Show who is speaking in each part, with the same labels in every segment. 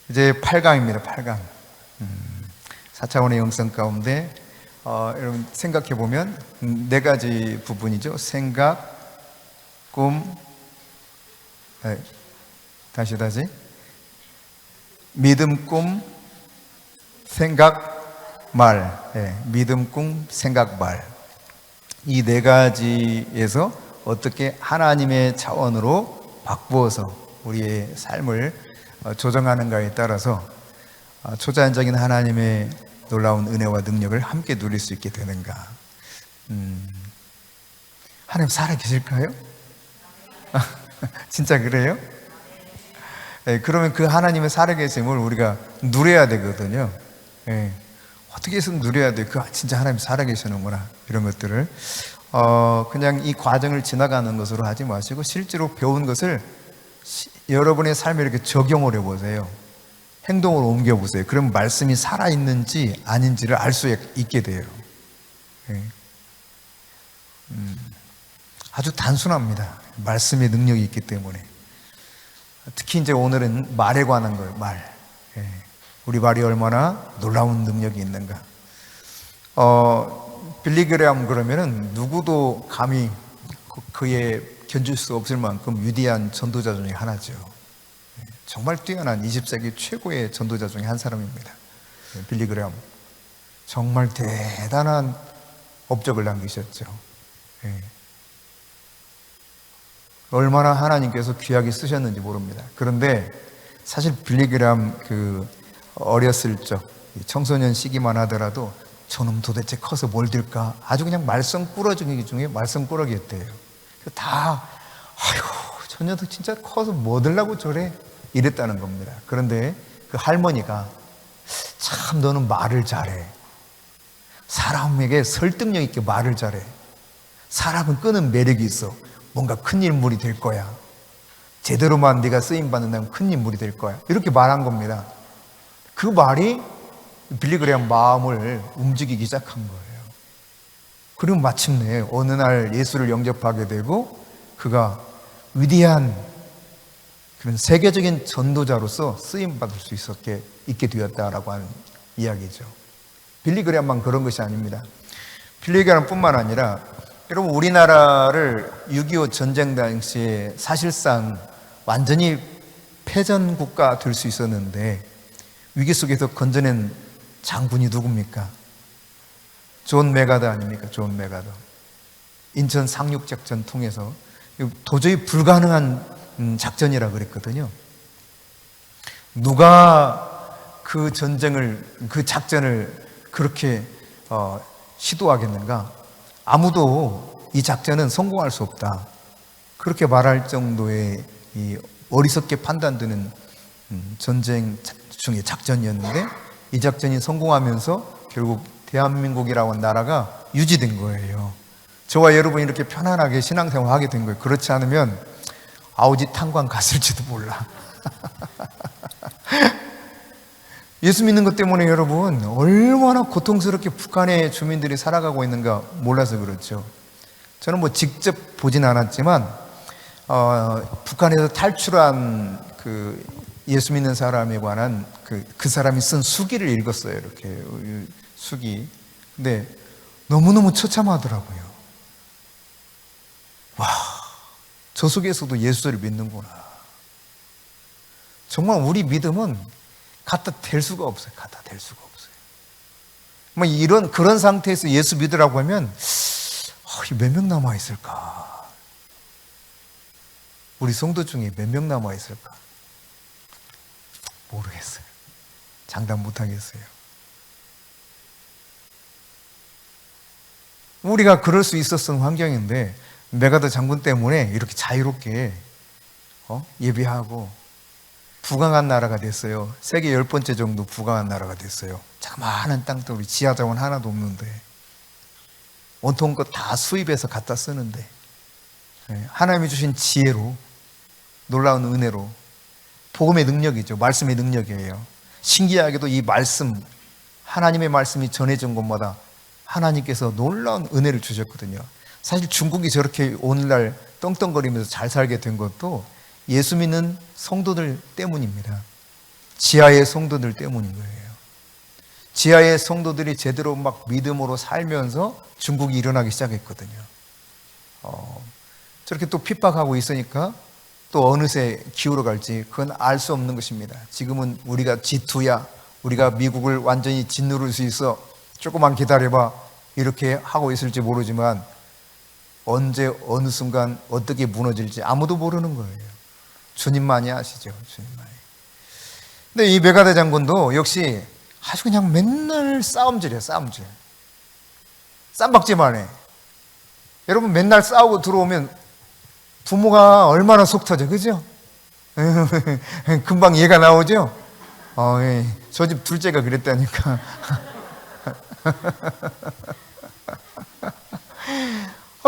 Speaker 1: 이제 8강입니다. 8강. 4차원의 영성 가운데 여러분 생각해 보면 네 가지 부분이죠. 생각, 꿈, 다시 믿음, 꿈, 생각, 말. 믿음, 꿈, 생각, 말. 이 네 가지에서 어떻게 하나님의 차원으로 바꾸어서 우리의 삶을 조정하는가에 따라서 초자연적인 하나님의 놀라운 은혜와 능력을 함께 누릴 수 있게 되는가. 하나님 살아계실까요? 진짜 그래요? 그러면 그 하나님의 살아계심을 우리가 누려야 되거든요. 어떻게 해서 누려야 돼? 진짜 하나님 살아계시는구나. 이런 것들을 그냥 이 과정을 지나가는 것으로 하지 마시고 실제로 배운 것을 여러분의 삶에 이렇게 적용을 해보세요. 행동으로 옮겨보세요. 그럼 말씀이 살아있는지 아닌지를 알 수 있게 돼요. 아주 단순합니다. 말씀의 능력이 있기 때문에. 특히 이제 오늘은 말에 관한 거예요. 말. 우리 말이 얼마나 놀라운 능력이 있는가. 빌리그레암 그러면은 누구도 감히 그의 견줄 수 없을 만큼 위대한 전도자 중에 하나죠. 정말 뛰어난 20세기 최고의 전도자 중에 한 사람입니다. 빌리그레암. 정말 대단한 업적을 남기셨죠. 얼마나 하나님께서 귀하게 쓰셨는지 모릅니다. 그런데 사실 빌리그레암 어렸을 적 청소년 시기만 하더라도 저놈 도대체 커서 뭘 될까? 아주 그냥 말썽꾸러기 중에 말썽꾸러기였대요. 저 녀석 진짜 커서 뭐 되려고 저래? 이랬다는 겁니다. 그런데 그 할머니가 참 너는 말을 잘해. 사람에게 설득력 있게 말을 잘해. 사람은 끄는 매력이 있어. 뭔가 큰 인물이 될 거야. 제대로만 네가 쓰임받는다면 큰 인물이 될 거야. 이렇게 말한 겁니다. 그 말이 빌리그레암 마음을 움직이기 시작한 거예요. 그리고 마침내 어느 날 예수를 영접하게 되고 그가 위대한 그런 세계적인 전도자로서 쓰임받을 수 있게 되었다라고 하는 이야기죠. 빌리그레암만 그런 것이 아닙니다. 빌리그레암뿐만 아니라 여러분 우리나라를 6.25 전쟁 당시에 사실상 완전히 패전 국가 될 수 있었는데 위기 속에서 건져낸 장군이 누굽니까? 존 메가더 아닙니까? 존 메가더. 인천 상륙작전 통해서 도저히 불가능한 작전이라 그랬거든요. 누가 그 작전을 그렇게 시도하겠는가? 아무도 이 작전은 성공할 수 없다. 그렇게 말할 정도의 이 어리석게 판단되는 전쟁 중의 작전이었는데 이 작전이 성공하면서 결국 대한민국이라고 하는 나라가 유지된 거예요. 저와 여러분이 이렇게 편안하게 신앙생활을 하게 된 거예요. 그렇지 않으면 아우지 탄광 갔을지도 몰라. 예수 믿는 것 때문에 여러분 얼마나 고통스럽게 북한의 주민들이 살아가고 있는가 몰라서 그렇죠. 저는 뭐 직접 보진 않았지만 북한에서 탈출한 예수 믿는 사람에 관한 그 사람이 쓴 수기를 읽었어요. 이렇게 수기. 근데 너무너무 처참하더라고요. 와, 저 속에서도 예수를 믿는구나. 정말 우리 믿음은 갖다 댈 수가 없어요. 갖다 댈 수가 없어요. 그런 상태에서 예수 믿으라고 하면 몇 명 남아 있을까? 우리 성도 중에 몇 명 남아 있을까? 모르겠어요. 장담 못 하겠어요. 우리가 그럴 수 있었던 환경인데 메가더 장군 때문에 이렇게 자유롭게 예배하고 부강한 나라가 됐어요. 세계 10번째 정도 부강한 나라가 됐어요. 자그마한 땅덩어리 지하자원 하나도 없는데 온통 것 다 수입해서 갖다 쓰는데 하나님이 주신 지혜로 놀라운 은혜로 복음의 능력이죠. 말씀의 능력이에요. 신기하게도 이 말씀 하나님의 말씀이 전해진 곳마다 하나님께서 놀라운 은혜를 주셨거든요. 사실 중국이 저렇게 오늘날 떵떵거리면서 잘 살게 된 것도 예수 믿는 성도들 때문입니다. 지하의 성도들 때문인 거예요. 지하의 성도들이 제대로 막 믿음으로 살면서 중국이 일어나기 시작했거든요. 저렇게 또 핍박하고 있으니까 또 어느새 기울어 갈지 그건 알 수 없는 것입니다. 지금은 우리가 G2야, 우리가 미국을 완전히 짓누를 수 있어, 조금만 기다려봐, 이렇게 하고 있을지 모르지만 언제 어느 순간 어떻게 무너질지 아무도 모르는 거예요. 주님만이 아시죠. 주님만이. 근데 이 메가다 장군도 역시 아주 그냥 맨날 싸움질이에요. 싸움질. 쌈박질만 해. 여러분 맨날 싸우고 들어오면 부모가 얼마나 속 터져, 그죠? 금방 얘가 나오죠? 저 집 둘째가 그랬다니까.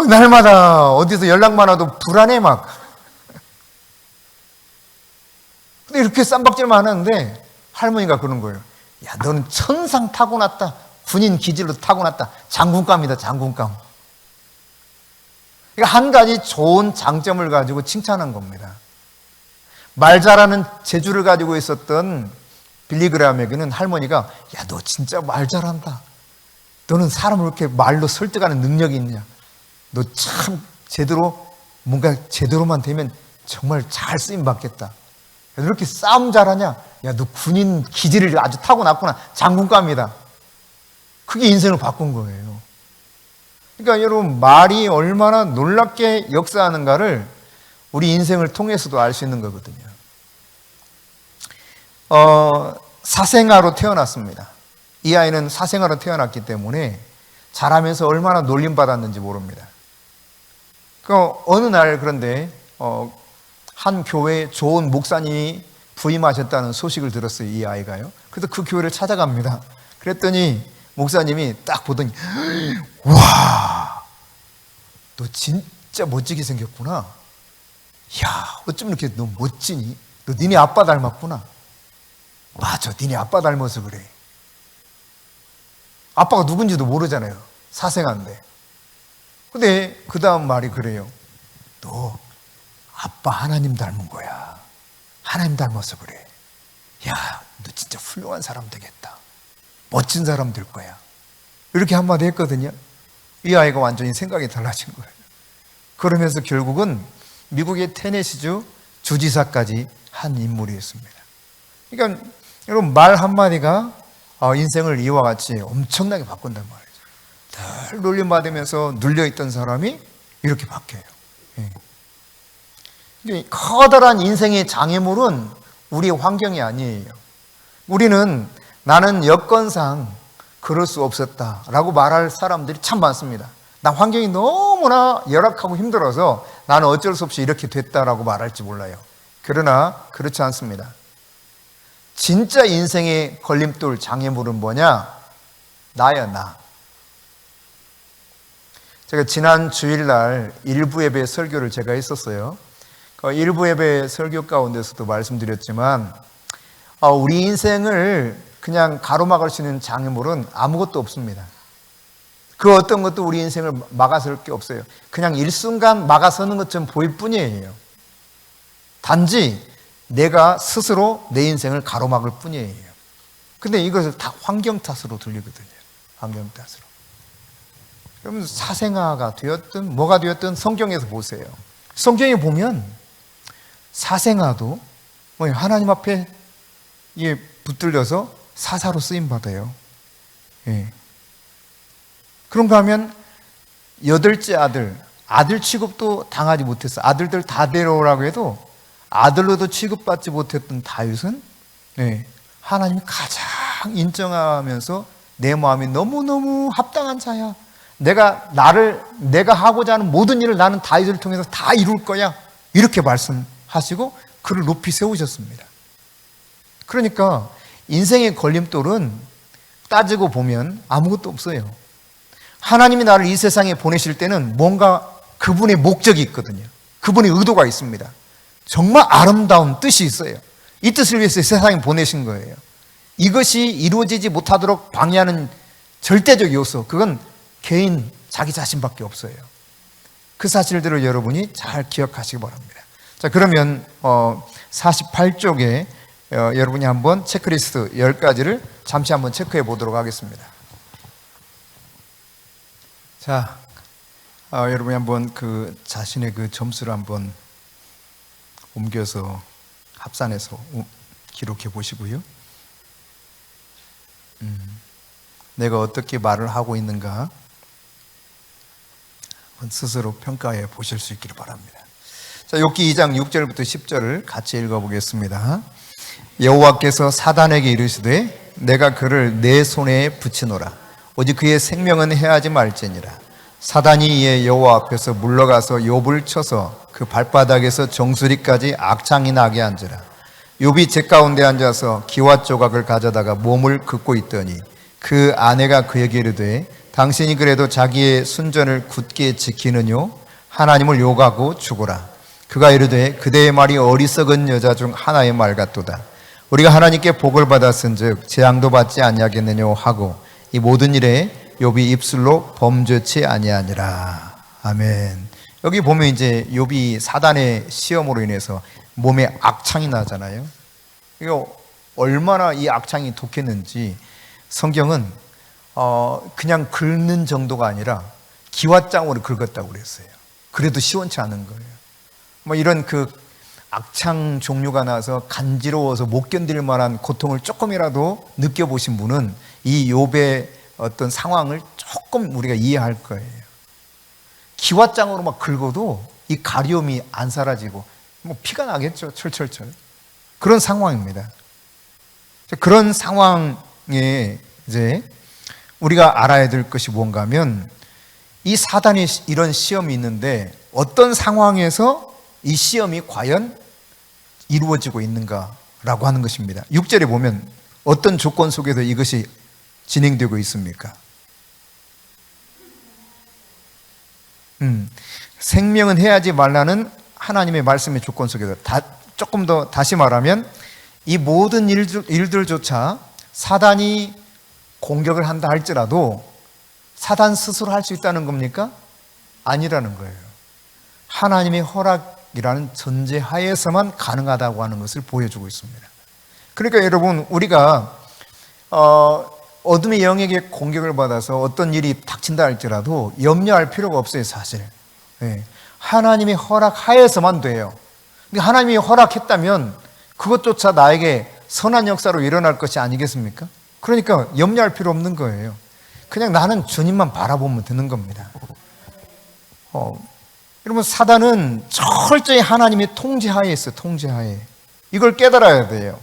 Speaker 1: 날마다 어디서 연락만 와도 불안해 막. 근데 이렇게 쌈박질만 하는데 할머니가 그런 거예요. 야, 너는 천상 타고났다. 군인 기질로 타고났다. 장군감이다, 장군감. 그러니까 한 가지 좋은 장점을 가지고 칭찬한 겁니다. 말 잘하는 재주를 가지고 있었던 빌리그람에게는 할머니가, 야, 너 진짜 말 잘한다. 너는 사람을 이렇게 말로 설득하는 능력이 있냐. 너 참 제대로, 뭔가 제대로만 되면 정말 잘 쓰임 받겠다. 이렇게 싸움 잘하냐? 야, 너 군인 기질을 아주 타고났구나. 장군감이다. 그게 인생을 바꾼 거예요. 그러니까 여러분, 말이 얼마나 놀랍게 역사하는가를 우리 인생을 통해서도 알 수 있는 거거든요. 사생아로 태어났습니다. 이 아이는 사생아로 태어났기 때문에 자라면서 얼마나 놀림받았는지 모릅니다. 어느 날 그런데 한 교회에 좋은 목사님이 부임하셨다는 소식을 들었어요, 이 아이가요. 그래서 그 교회를 찾아갑니다. 그랬더니 목사님이 딱 보더니, 와, 너 진짜 멋지게 생겼구나. 야, 어쩜 이렇게 너 멋지니? 너 니네 아빠 닮았구나. 맞아, 니네 아빠 닮아서 그래. 아빠가 누군지도 모르잖아요. 사생아인데. 근데 그 다음 말이 그래요. 너 아빠 하나님 닮은 거야. 하나님 닮아서 그래. 야, 너 진짜 훌륭한 사람 되겠다. 멋진 사람 될 거야. 이렇게 한마디 했거든요. 이 아이가 완전히 생각이 달라진 거예요. 그러면서 결국은 미국의 테네시주 주지사까지 한 인물이었습니다. 그러니까 여러분, 말 한마디가 인생을 이와 같이 엄청나게 바꾼단 말이죠. 늘 놀림받으면서 눌려있던 사람이 이렇게 바뀌어요. 커다란 인생의 장애물은 우리의 환경이 아니에요. 우리는 나는 여건상 그럴 수 없었다라고 말할 사람들이 참 많습니다. 나 환경이 너무나 열악하고 힘들어서 나는 어쩔 수 없이 이렇게 됐다라고 말할지 몰라요. 그러나 그렇지 않습니다. 진짜 인생의 걸림돌 장애물은 뭐냐? 나야, 나. 제가 지난 주일날 일부 예배 설교를 제가 했었어요. 그 일부 예배 설교 가운데서도 말씀드렸지만 우리 인생을 그냥 가로막을 수 있는 장애물은 아무것도 없습니다. 그 어떤 것도 우리 인생을 막아설 게 없어요. 그냥 일순간 막아서는 것처럼 보일 뿐이에요. 단지 내가 스스로 내 인생을 가로막을 뿐이에요. 근데 이것을 다 환경 탓으로 들리거든요. 환경 탓으로. 여러분, 사생아가 되었든 뭐가 되었든 성경에서 보세요. 성경에 보면 사생아도 하나님 앞에 붙들려서 사사로 쓰임받아요. 그런가 하면 8째 아들 취급도 당하지 못했어. 아들들 다 데려오라고 해도 아들로도 취급받지 못했던 다윗은 하나님이 가장 인정하면서 내 마음이 너무너무 합당한 자야. 내가 하고자 하는 모든 일을 나는 다윗을 통해서 다 이룰 거야. 이렇게 말씀하시고 그를 높이 세우셨습니다. 그러니까 인생의 걸림돌은 따지고 보면 아무것도 없어요. 하나님이 나를 이 세상에 보내실 때는 뭔가 그분의 목적이 있거든요. 그분의 의도가 있습니다. 정말 아름다운 뜻이 있어요. 이 뜻을 위해서 세상에 보내신 거예요. 이것이 이루어지지 못하도록 방해하는 절대적 요소, 그건 개인 자기 자신밖에 없어요. 그 사실들을 여러분이 잘 기억하시기 바랍니다. 자, 그러면 48쪽에 여러분이 한번 체크리스트 10가지를 잠시 한번 체크해 보도록 하겠습니다. 자, 여러분이 한번 그 자신의 그 점수를 한번 옮겨서 합산해서 기록해 보시고요. 내가 어떻게 말을 하고 있는가 스스로 평가해 보실 수 있기를 바랍니다. 자, 욥기 2장 6절부터 10절을 같이 읽어보겠습니다. 여호와께서 사단에게 이르시되 내가 그를 내 손에 붙이노라. 오직 그의 생명은 해하지 말지니라. 사단이 이에 여호와 앞에서 물러가서 욥을 쳐서 그 발바닥에서 정수리까지 악창이 나게 앉으라. 욥이 제 가운데 앉아서 기와 조각을 가져다가 몸을 긋고 있더니 그 아내가 그에게 이르되 당신이 그래도 자기의 순전을 굳게 지키느뇨? 하나님을 욕하고 죽어라. 그가 이르되 그대의 말이 어리석은 여자 중 하나의 말 같도다. 우리가 하나님께 복을 받았은즉 재앙도 받지 아니하겠느뇨 하고 이 모든 일에 욥이 입술로 범죄치 아니하니라. 아멘. 여기 보면 이제 욥이 사단의 시험으로 인해서 몸에 악창이 나잖아요. 이거 얼마나 이 악창이 독했는지 성경은 그냥 긁는 정도가 아니라 기와장으로 긁었다고 그랬어요. 그래도 시원치 않은 거예요. 뭐 이런 그 악창 종류가 나서 간지러워서 못 견딜 만한 고통을 조금이라도 느껴보신 분은 이 욥의 어떤 상황을 조금 우리가 이해할 거예요. 기와장으로 막 긁어도 이 가려움이 안 사라지고 뭐 피가 나겠죠. 철철철. 그런 상황입니다. 그런 상황에 이제 우리가 알아야 될 것이 뭔가 하면 이 사단이 이런 시험이 있는데 어떤 상황에서 이 시험이 과연 이루어지고 있는가라고 하는 것입니다. 6절에 보면 어떤 조건 속에서 이것이 진행되고 있습니까? 생명은 해하지 말라는 하나님의 말씀의 조건 속에서 조금 더 다시 말하면 이 모든 일들조차 사단이 공격을 한다 할지라도 사단 스스로 할 수 있다는 겁니까? 아니라는 거예요. 하나님의 허락이라는 전제하에서만 가능하다고 하는 것을 보여주고 있습니다. 그러니까 여러분 우리가 어둠의 영에게 공격을 받아서 어떤 일이 닥친다 할지라도 염려할 필요가 없어요. 사실 하나님의 허락하에서만 돼요. 하나님이 허락했다면 그것조차 나에게 선한 역사로 일어날 것이 아니겠습니까? 그러니까 염려할 필요 없는 거예요. 그냥 나는 주님만 바라보면 되는 겁니다. 여러분 사단은 철저히 하나님의 통제하에 있어요. 통제하에. 이걸 깨달아야 돼요.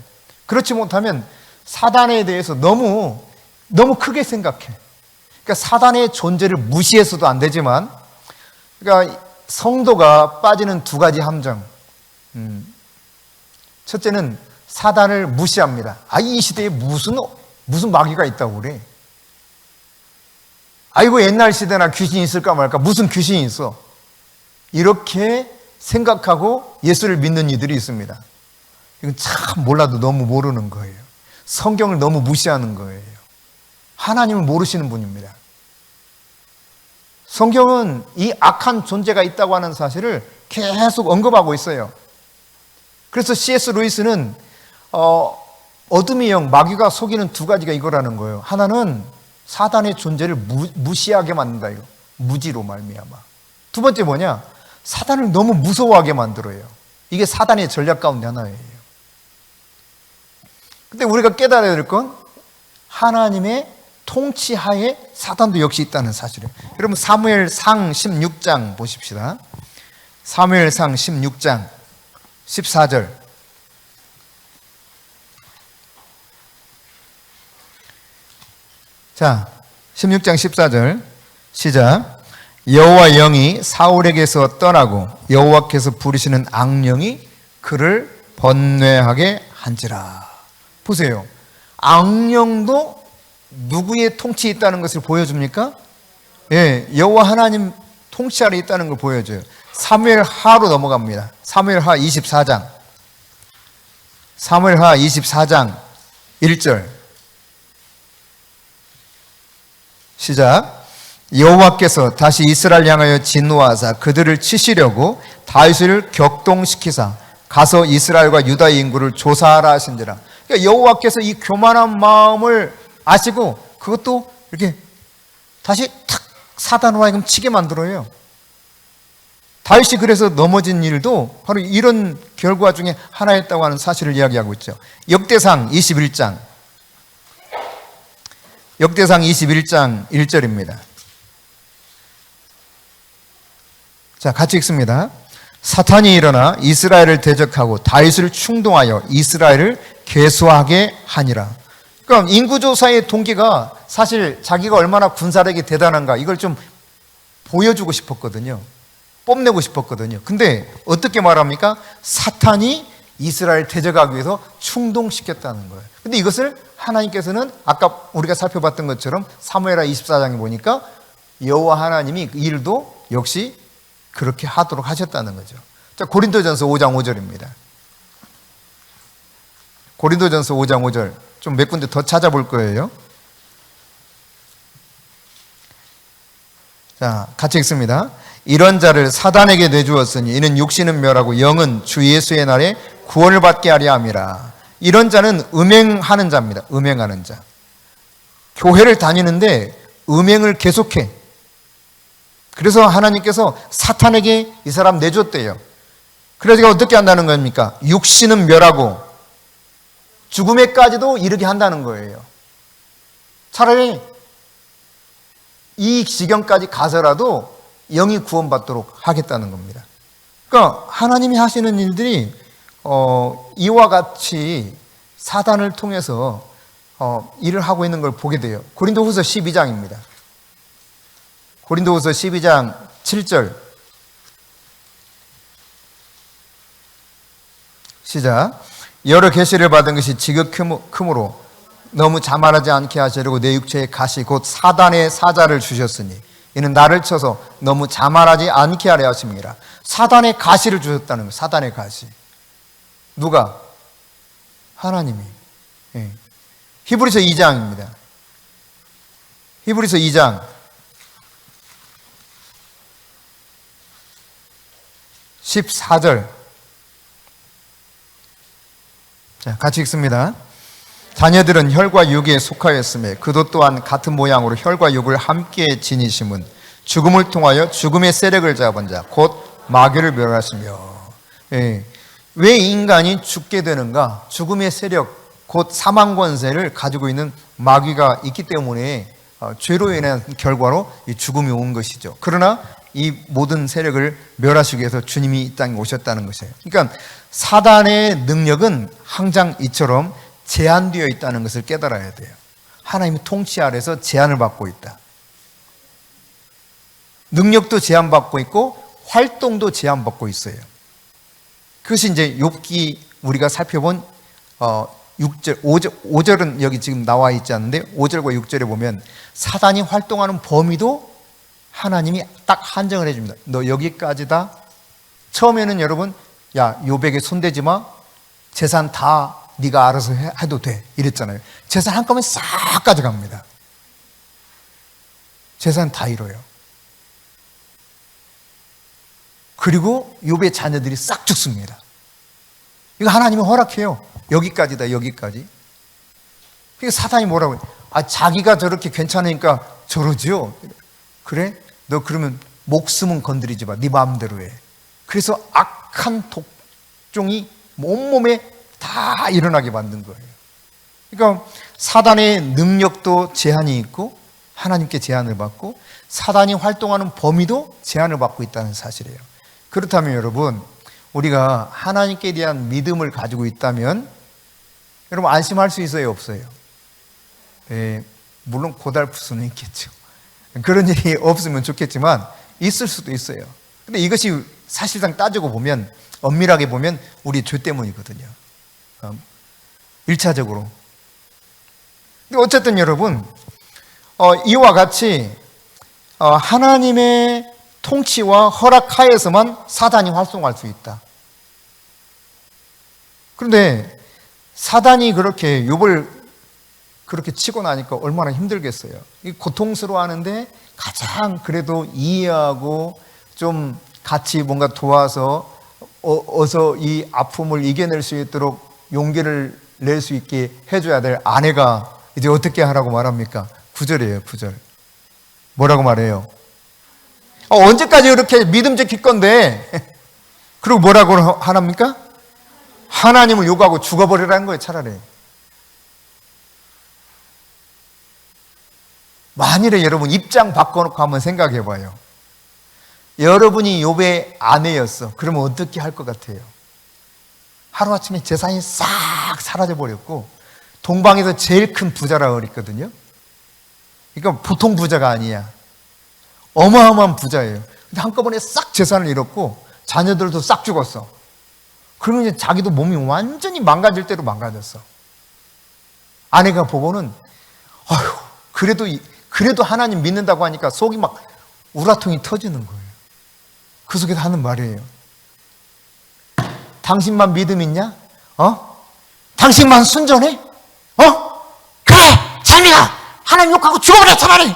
Speaker 1: 그렇지 못하면 사단에 대해서 너무 크게 생각해. 그러니까 사단의 존재를 무시해서도 안 되지만, 그러니까 성도가 빠지는 두 가지 함정. 첫째는 사단을 무시합니다. 이 시대에 무슨 마귀가 있다고 그래. 아이고 옛날 시대나 귀신이 있을까 말까. 무슨 귀신이 있어. 이렇게 생각하고 예수를 믿는 이들이 있습니다. 이건 참 몰라도 너무 모르는 거예요. 성경을 너무 무시하는 거예요. 하나님을 모르시는 분입니다. 성경은 이 악한 존재가 있다고 하는 사실을 계속 언급하고 있어요. 그래서 C.S. 루이스는 어둠의 영, 마귀가 속이는 두 가지가 이거라는 거예요. 하나는 사단의 존재를 무시하게 만든다. 이거. 무지로 말미암아. 두 번째 뭐냐? 사단을 너무 무서워하게 만들어요. 이게 사단의 전략 가운데 하나예요. 근데 우리가 깨달아야 될 건 하나님의 통치하에 사단도 역시 있다는 사실이에요. 여러분 사무엘상 16장 보십시다. 사무엘상 16장 14절. 자, 16장 14절 시작. 여호와 영이 사울에게서 떠나고 여호와께서 부르시는 악령이 그를 번뇌하게 한지라. 보세요. 악령도 누구의 통치에 있다는 것을 보여줍니까? 여호와 하나님 통치 아래 있다는 걸 보여줘요. 사무엘하로 넘어갑니다. 사무엘하 24장. 사무엘하 24장 1절 시작. 여호와께서 다시 이스라엘 향하여 진노하사 그들을 치시려고 다윗을 격동시키사 가서 이스라엘과 유다의 인구를 조사하라 하신지라. 그러니까 여호와께서 이 교만한 마음을 아시고 그것도 이렇게 다시 탁 사단으로 하여금 치게 만들어요. 다윗이 그래서 넘어진 일도 바로 이런 결과 중에 하나였다고 하는 사실을 이야기하고 있죠. 역대상 21장 1절입니다. 자, 같이 읽습니다. 사탄이 일어나 이스라엘을 대적하고 다윗을 충동하여 이스라엘을 괴수하게 하니라. 그럼 인구조사의 동기가 사실 자기가 얼마나 군사력이 대단한가 이걸 좀 보여주고 싶었거든요. 뽐내고 싶었거든요. 근데 어떻게 말합니까? 사탄이 이스라엘 대적하기 위해서 충동시켰다는 거예요. 근데 이것을 하나님께서는 아까 우리가 살펴봤던 것처럼 사무엘하 24장에 보니까 여호와 하나님이 그 일도 역시 그렇게 하도록 하셨다는 거죠. 자, 고린도전서 5장 5절입니다. 고린도전서 5장 5절 좀 몇 군데 더 찾아볼 거예요. 자, 같이 읽습니다. 이런 자를 사단에게 내주었으니 이는 육신은 멸하고 영은 주 예수의 날에 구원을 받게 하려 함이라. 이런 자는 음행하는 자입니다. 음행하는 자. 교회를 다니는데 음행을 계속해. 그래서 하나님께서 사탄에게 이 사람 내줬대요. 그래서 어떻게 한다는 겁니까? 육신은 멸하고 죽음에까지도 이르게 한다는 거예요. 차라리 이 지경까지 가서라도 영이 구원받도록 하겠다는 겁니다. 그러니까 하나님이 하시는 일들이 이와 같이 사단을 통해서 일을 하고 있는 걸 보게 돼요. 고린도후서 12장입니다. 고린도후서 12장 7절 시작. 여러 계시를 받은 것이 지극크므로 너무 자만하지 않게 하시려고 내 육체에 가시 곧 사단의 사자를 주셨으니 이는 나를 쳐서 너무 자만하지 않게 하려 하심이라. 사단의 가시를 주셨다는 거예요. 사단의 가시. 누가? 하나님이. 예. 히브리서 2장입니다. 히브리서 2장 14절. 자, 같이 읽습니다. 자녀들은 혈과 육에 속하였으며 그도 또한 같은 모양으로 혈과 육을 함께 지니심은 죽음을 통하여 죽음의 세력을 잡은 자 곧 마귀를 멸하시며. 예. 왜 인간이 죽게 되는가? 죽음의 세력 곧 사망 권세를 가지고 있는 마귀가 있기 때문에 죄로 인한 결과로 이 죽음이 온 것이죠. 그러나 이 모든 세력을 멸하시기 위해서 주님이 이 땅에 오셨다는 것이에요. 그러니까 사단의 능력은 항상 이처럼 제한되어 있다는 것을 깨달아야 돼요. 하나님의 통치 아래서 제한을 받고 있다. 능력도 제한받고 있고 활동도 제한받고 있어요. 그것이 이제 욥기 우리가 살펴본 6절, 5절은 여기 지금 나와 있지 않는데 5절과 6절에 보면 사단이 활동하는 범위도 하나님이 딱 한정을 해줍니다. 너 여기까지다. 처음에는 여러분, 야, 욥에게 손대지 마. 재산 다 네가 알아서 해도 돼. 이랬잖아요. 재산 한꺼번에 싹 가져갑니다. 재산 다 잃어요. 그리고 욥의 자녀들이 싹 죽습니다. 이거 하나님이 허락해요. 여기까지다, 여기까지. 그러니까 사단이 뭐라고 해요? 아, 자기가 저렇게 괜찮으니까 저러지요. 그래? 너 그러면 목숨은 건드리지 마. 네 마음대로 해. 그래서 악한 독종이 온몸에 다 일어나게 만든 거예요. 그러니까 사단의 능력도 제한이 있고 하나님께 제한을 받고 사단이 활동하는 범위도 제한을 받고 있다는 사실이에요. 그렇다면 여러분, 우리가 하나님께 대한 믿음을 가지고 있다면 여러분 안심할 수 있어요, 없어요? 예, 물론 고달플 수는 있겠죠. 그런 일이 없으면 좋겠지만 있을 수도 있어요. 근데 이것이 사실상 따지고 보면 엄밀하게 보면 우리 죄 때문이거든요. 1차적으로. 근데 어쨌든 여러분 이와 같이 하나님의 통치와 허락하에서만 사단이 활동할 수 있다. 그런데 사단이 그렇게 욥을 그렇게 치고 나니까 얼마나 힘들겠어요. 고통스러워하는데 가장 그래도 이해하고 좀 같이 뭔가 도와서 어서 이 아픔을 이겨낼 수 있도록 용기를 낼 수 있게 해줘야 될 아내가 이제 어떻게 하라고 말합니까? 9절이에요, 9절. 뭐라고 말해요? 언제까지 이렇게 믿음 지킬 건데? 그리고 뭐라고 하랍니까? 하나님을 욕하고 죽어버리라는 거예요, 차라리. 만일에 여러분 입장 바꿔놓고 한번 생각해 봐요. 여러분이 욥의 아내였어. 그러면 어떻게 할 것 같아요? 하루아침에 재산이 싹 사라져버렸고 동방에서 제일 큰 부자라 그랬거든요. 그러니까 보통 부자가 아니야. 어마어마한 부자예요. 근데 한꺼번에 싹 재산을 잃었고 자녀들도 싹 죽었어. 그러면 이제 자기도 몸이 완전히 망가질 대로 망가졌어. 아내가 보고는 아휴, 그래도 하나님 믿는다고 하니까 속이 막 우라통이 터지는 거예요. 그 속에서 하는 말이에요. 당신만 믿음 있냐? 당신만 순전해? 그래! 잘 믿어! 하나님 욕하고 죽어버려 차라리!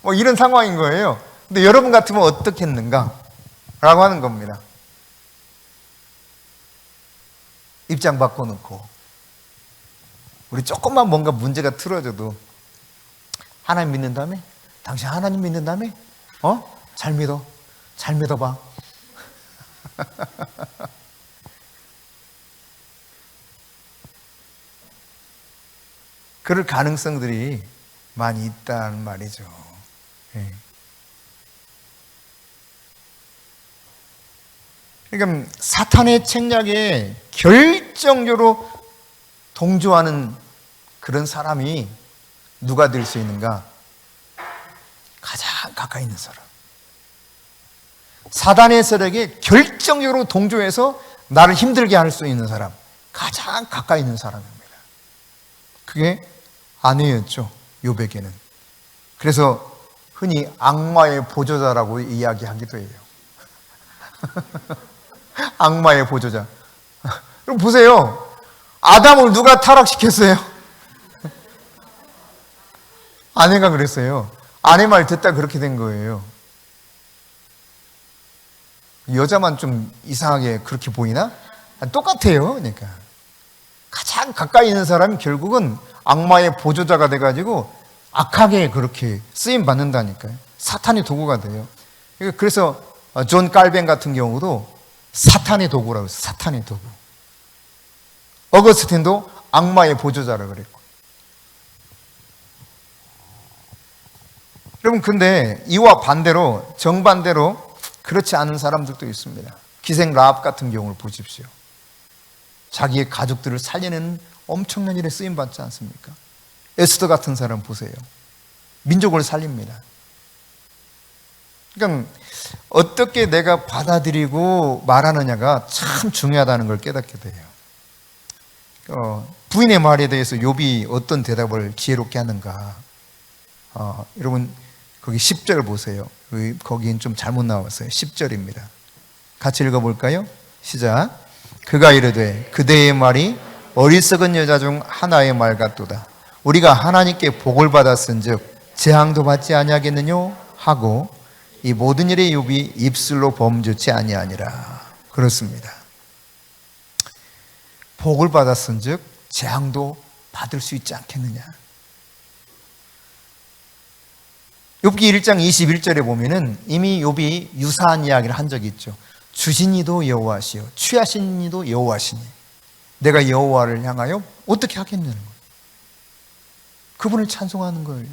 Speaker 1: 뭐 이런 상황인 거예요. 근데 여러분 같으면 어떻겠는가? 라고 하는 겁니다. 입장 바꿔놓고 우리 조금만 뭔가 문제가 틀어져도 하나님 믿는다며? 당신 하나님 믿는다며? 잘 믿어. 잘 믿어봐. 그럴 가능성들이 많이 있다는 말이죠. 예. 그러니까 사탄의 책략에 결정적으로 동조하는 그런 사람이 누가 될 수 있는가? 가장 가까이 있는 사람. 사단의 세력에 결정적으로 동조해서 나를 힘들게 할 수 있는 사람. 가장 가까이 있는 사람입니다. 그게 아내였죠, 욥에게는. 그래서 흔히 악마의 보조자라고 이야기하기도 해요. 악마의 보조자. 그럼 보세요. 아담을 누가 타락시켰어요? 아내가 그랬어요. 아내 말 듣다 그렇게 된 거예요. 여자만 좀 이상하게 그렇게 보이나? 똑같아요. 그러니까 가장 가까이 있는 사람이 결국은 악마의 보조자가 돼가지고 악하게 그렇게 쓰임 받는다니까요. 사탄의 도구가 돼요. 그래서 존 깔벤 같은 경우도 사탄의 도구라고 했어요. 사탄의 도구. 어거스틴도 악마의 보조자라고 그랬고. 여러분, 근데 이와 반대로, 정반대로 그렇지 않은 사람들도 있습니다. 기생 라합 같은 경우를 보십시오. 자기의 가족들을 살려내는 엄청난 일에 쓰임받지 않습니까? 에스더 같은 사람 보세요. 민족을 살립니다. 그러니까 어떻게 내가 받아들이고 말하느냐가 참 중요하다는 걸 깨닫게 돼요. 부인의 말에 대해서 욥이 어떤 대답을 지혜롭게 하는가. 여러분 거기 10절 보세요. 거긴 좀 잘못 나왔어요. 10절입니다. 같이 읽어볼까요? 시작. 그가 이르되 그대의 말이 어리석은 여자 중 하나의 말 같도다. 우리가 하나님께 복을 받았은즉 재앙도 받지 아니하겠느뇨 하고 이 모든 일에 욥이 입술로 범죄치 아니하니라. 그렇습니다. 복을 받았은즉 재앙도 받을 수 있지 않겠느냐. 욥기 1장 21절에 보면은 이미 욥이 유사한 이야기를 한 적이 있죠. 주신 이도 여호와시요 취하신 이도 여호와시니 내가 여호와를 향하여 어떻게 하겠냐는 거예요. 그분을 찬송하는 거예요.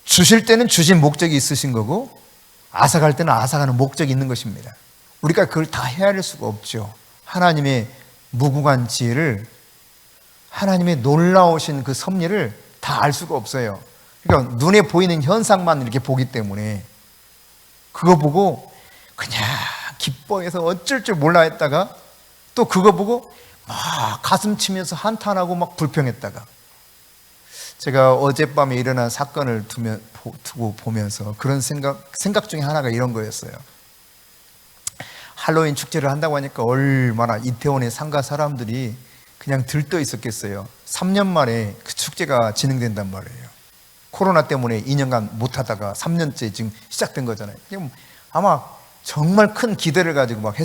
Speaker 1: 주실 때는 주신 목적이 있으신 거고 앗아갈 때는 앗아가는 목적이 있는 것입니다. 우리가 그걸 다 헤아릴 수가 없죠. 하나님의 무궁한 지혜를, 하나님의 놀라우신 그 섭리를 다 알 수가 없어요. 그러니까 눈에 보이는 현상만 이렇게 보기 때문에 그거 보고 그냥 기뻐해서 어쩔 줄 몰라 했다가 또 그거 보고 막 가슴 치면서 한탄하고 막 불평했다가, 제가 어젯밤에 일어난 사건을 두고 보면서 그런 생각 중에 하나가 이런 거였어요. 할로윈 축제를 한다고 하니까 얼마나 이태원의 상가 사람들이 그냥 들떠 있었겠어요. 3년 만에 그 축제가 진행된단 말이에요. 코로나 때문에 2년간 못하다가 3년째 지금 시작된 거잖아요. 아마 정말 큰 기대를 가지고 막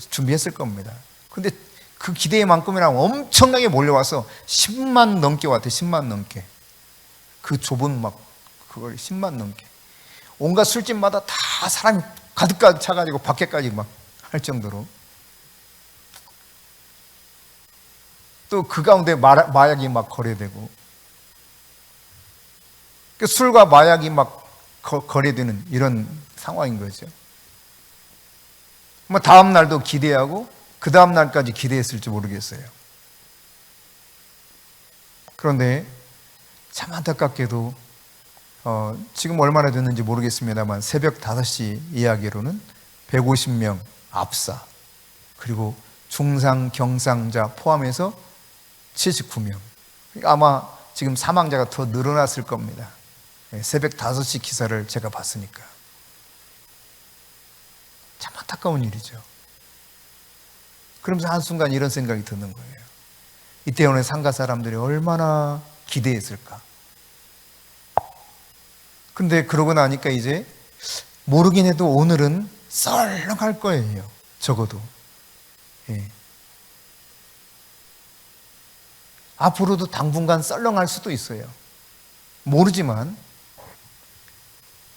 Speaker 1: 준비했을 겁니다. 근데 그 기대만큼이나 엄청나게 몰려와서 10만 넘게 왔대. 10만 넘게. 그 좁은 그걸 10만 넘게. 온갖 술집마다 다 사람이 가득 차가지고 밖에까지 막 할 정도로. 또 그 가운데 마약이 막 거래되고, 술과 마약이 막 거래되는 이런 상황인 거죠. 다음 날도 기대하고 그 다음 날까지 기대했을지 모르겠어요. 그런데 참 안타깝게도 지금 얼마나 됐는지 모르겠습니다만 새벽 5시 이야기로는 150명 압사, 그리고 중상, 경상자 포함해서 79명. 아마 지금 사망자가 더 늘어났을 겁니다. 새벽 5시 기사를 제가 봤으니까. 참 안타까운 일이죠. 그러면서 한순간 이런 생각이 드는 거예요. 이때 오늘 상가 사람들이 얼마나 기대했을까. 근데 그러고 나니까 이제 모르긴 해도 오늘은 썰렁할 거예요. 적어도. 예. 앞으로도 당분간 썰렁할 수도 있어요. 모르지만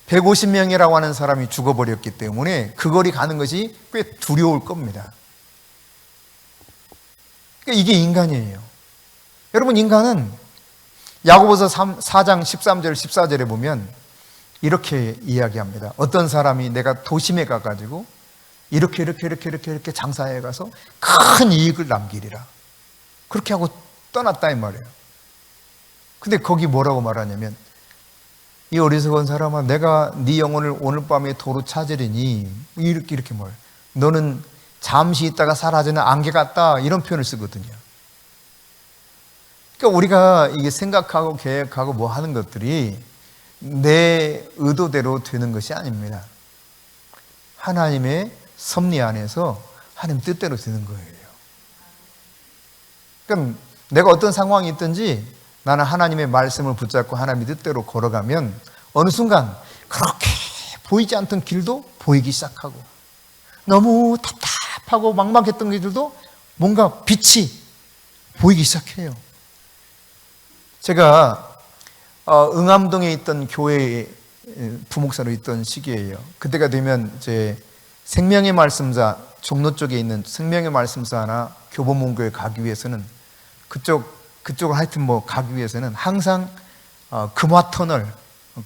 Speaker 1: 150명이라고 하는 사람이 죽어버렸기 때문에 그 거리 가는 것이 꽤 두려울 겁니다. 그러니까 이게 인간이에요. 여러분, 인간은 야고보서 4장 13절 14절에 보면 이렇게 이야기합니다. 어떤 사람이 내가 도심에 가가지고 이렇게 장사해 가서 큰 이익을 남기리라. 그렇게 하고 떠났다 이 말이에요. 근데 거기 뭐라고 말하냐면, 이 어리석은 사람아, 내가 네 영혼을 오늘 밤에 도로 찾으리니, 이렇게 말해요. 너는 잠시 있다가 사라지는 안개 같다, 이런 표현을 쓰거든요. 그러니까 우리가 이게 생각하고 계획하고 뭐 하는 것들이 내 의도대로 되는 것이 아닙니다. 하나님의 섭리 안에서 하나님 뜻대로 되는 거예요. 그럼 내가 어떤 상황이 있든지 나는 하나님의 말씀을 붙잡고 하나님의 뜻대로 걸어가면 어느 순간 그렇게 보이지 않던 길도 보이기 시작하고, 너무 답답하고 막막했던 길들도 뭔가 빛이 보이기 시작해요. 제가 응암동에 있던 교회에 부목사로 있던 시기예요. 그때가 되면 이제 생명의 말씀사, 종로 쪽에 있는 생명의 말씀사나 교보문고에 가기 위해서는 그쪽을 하여튼 가기 위해서는 항상 금화터널,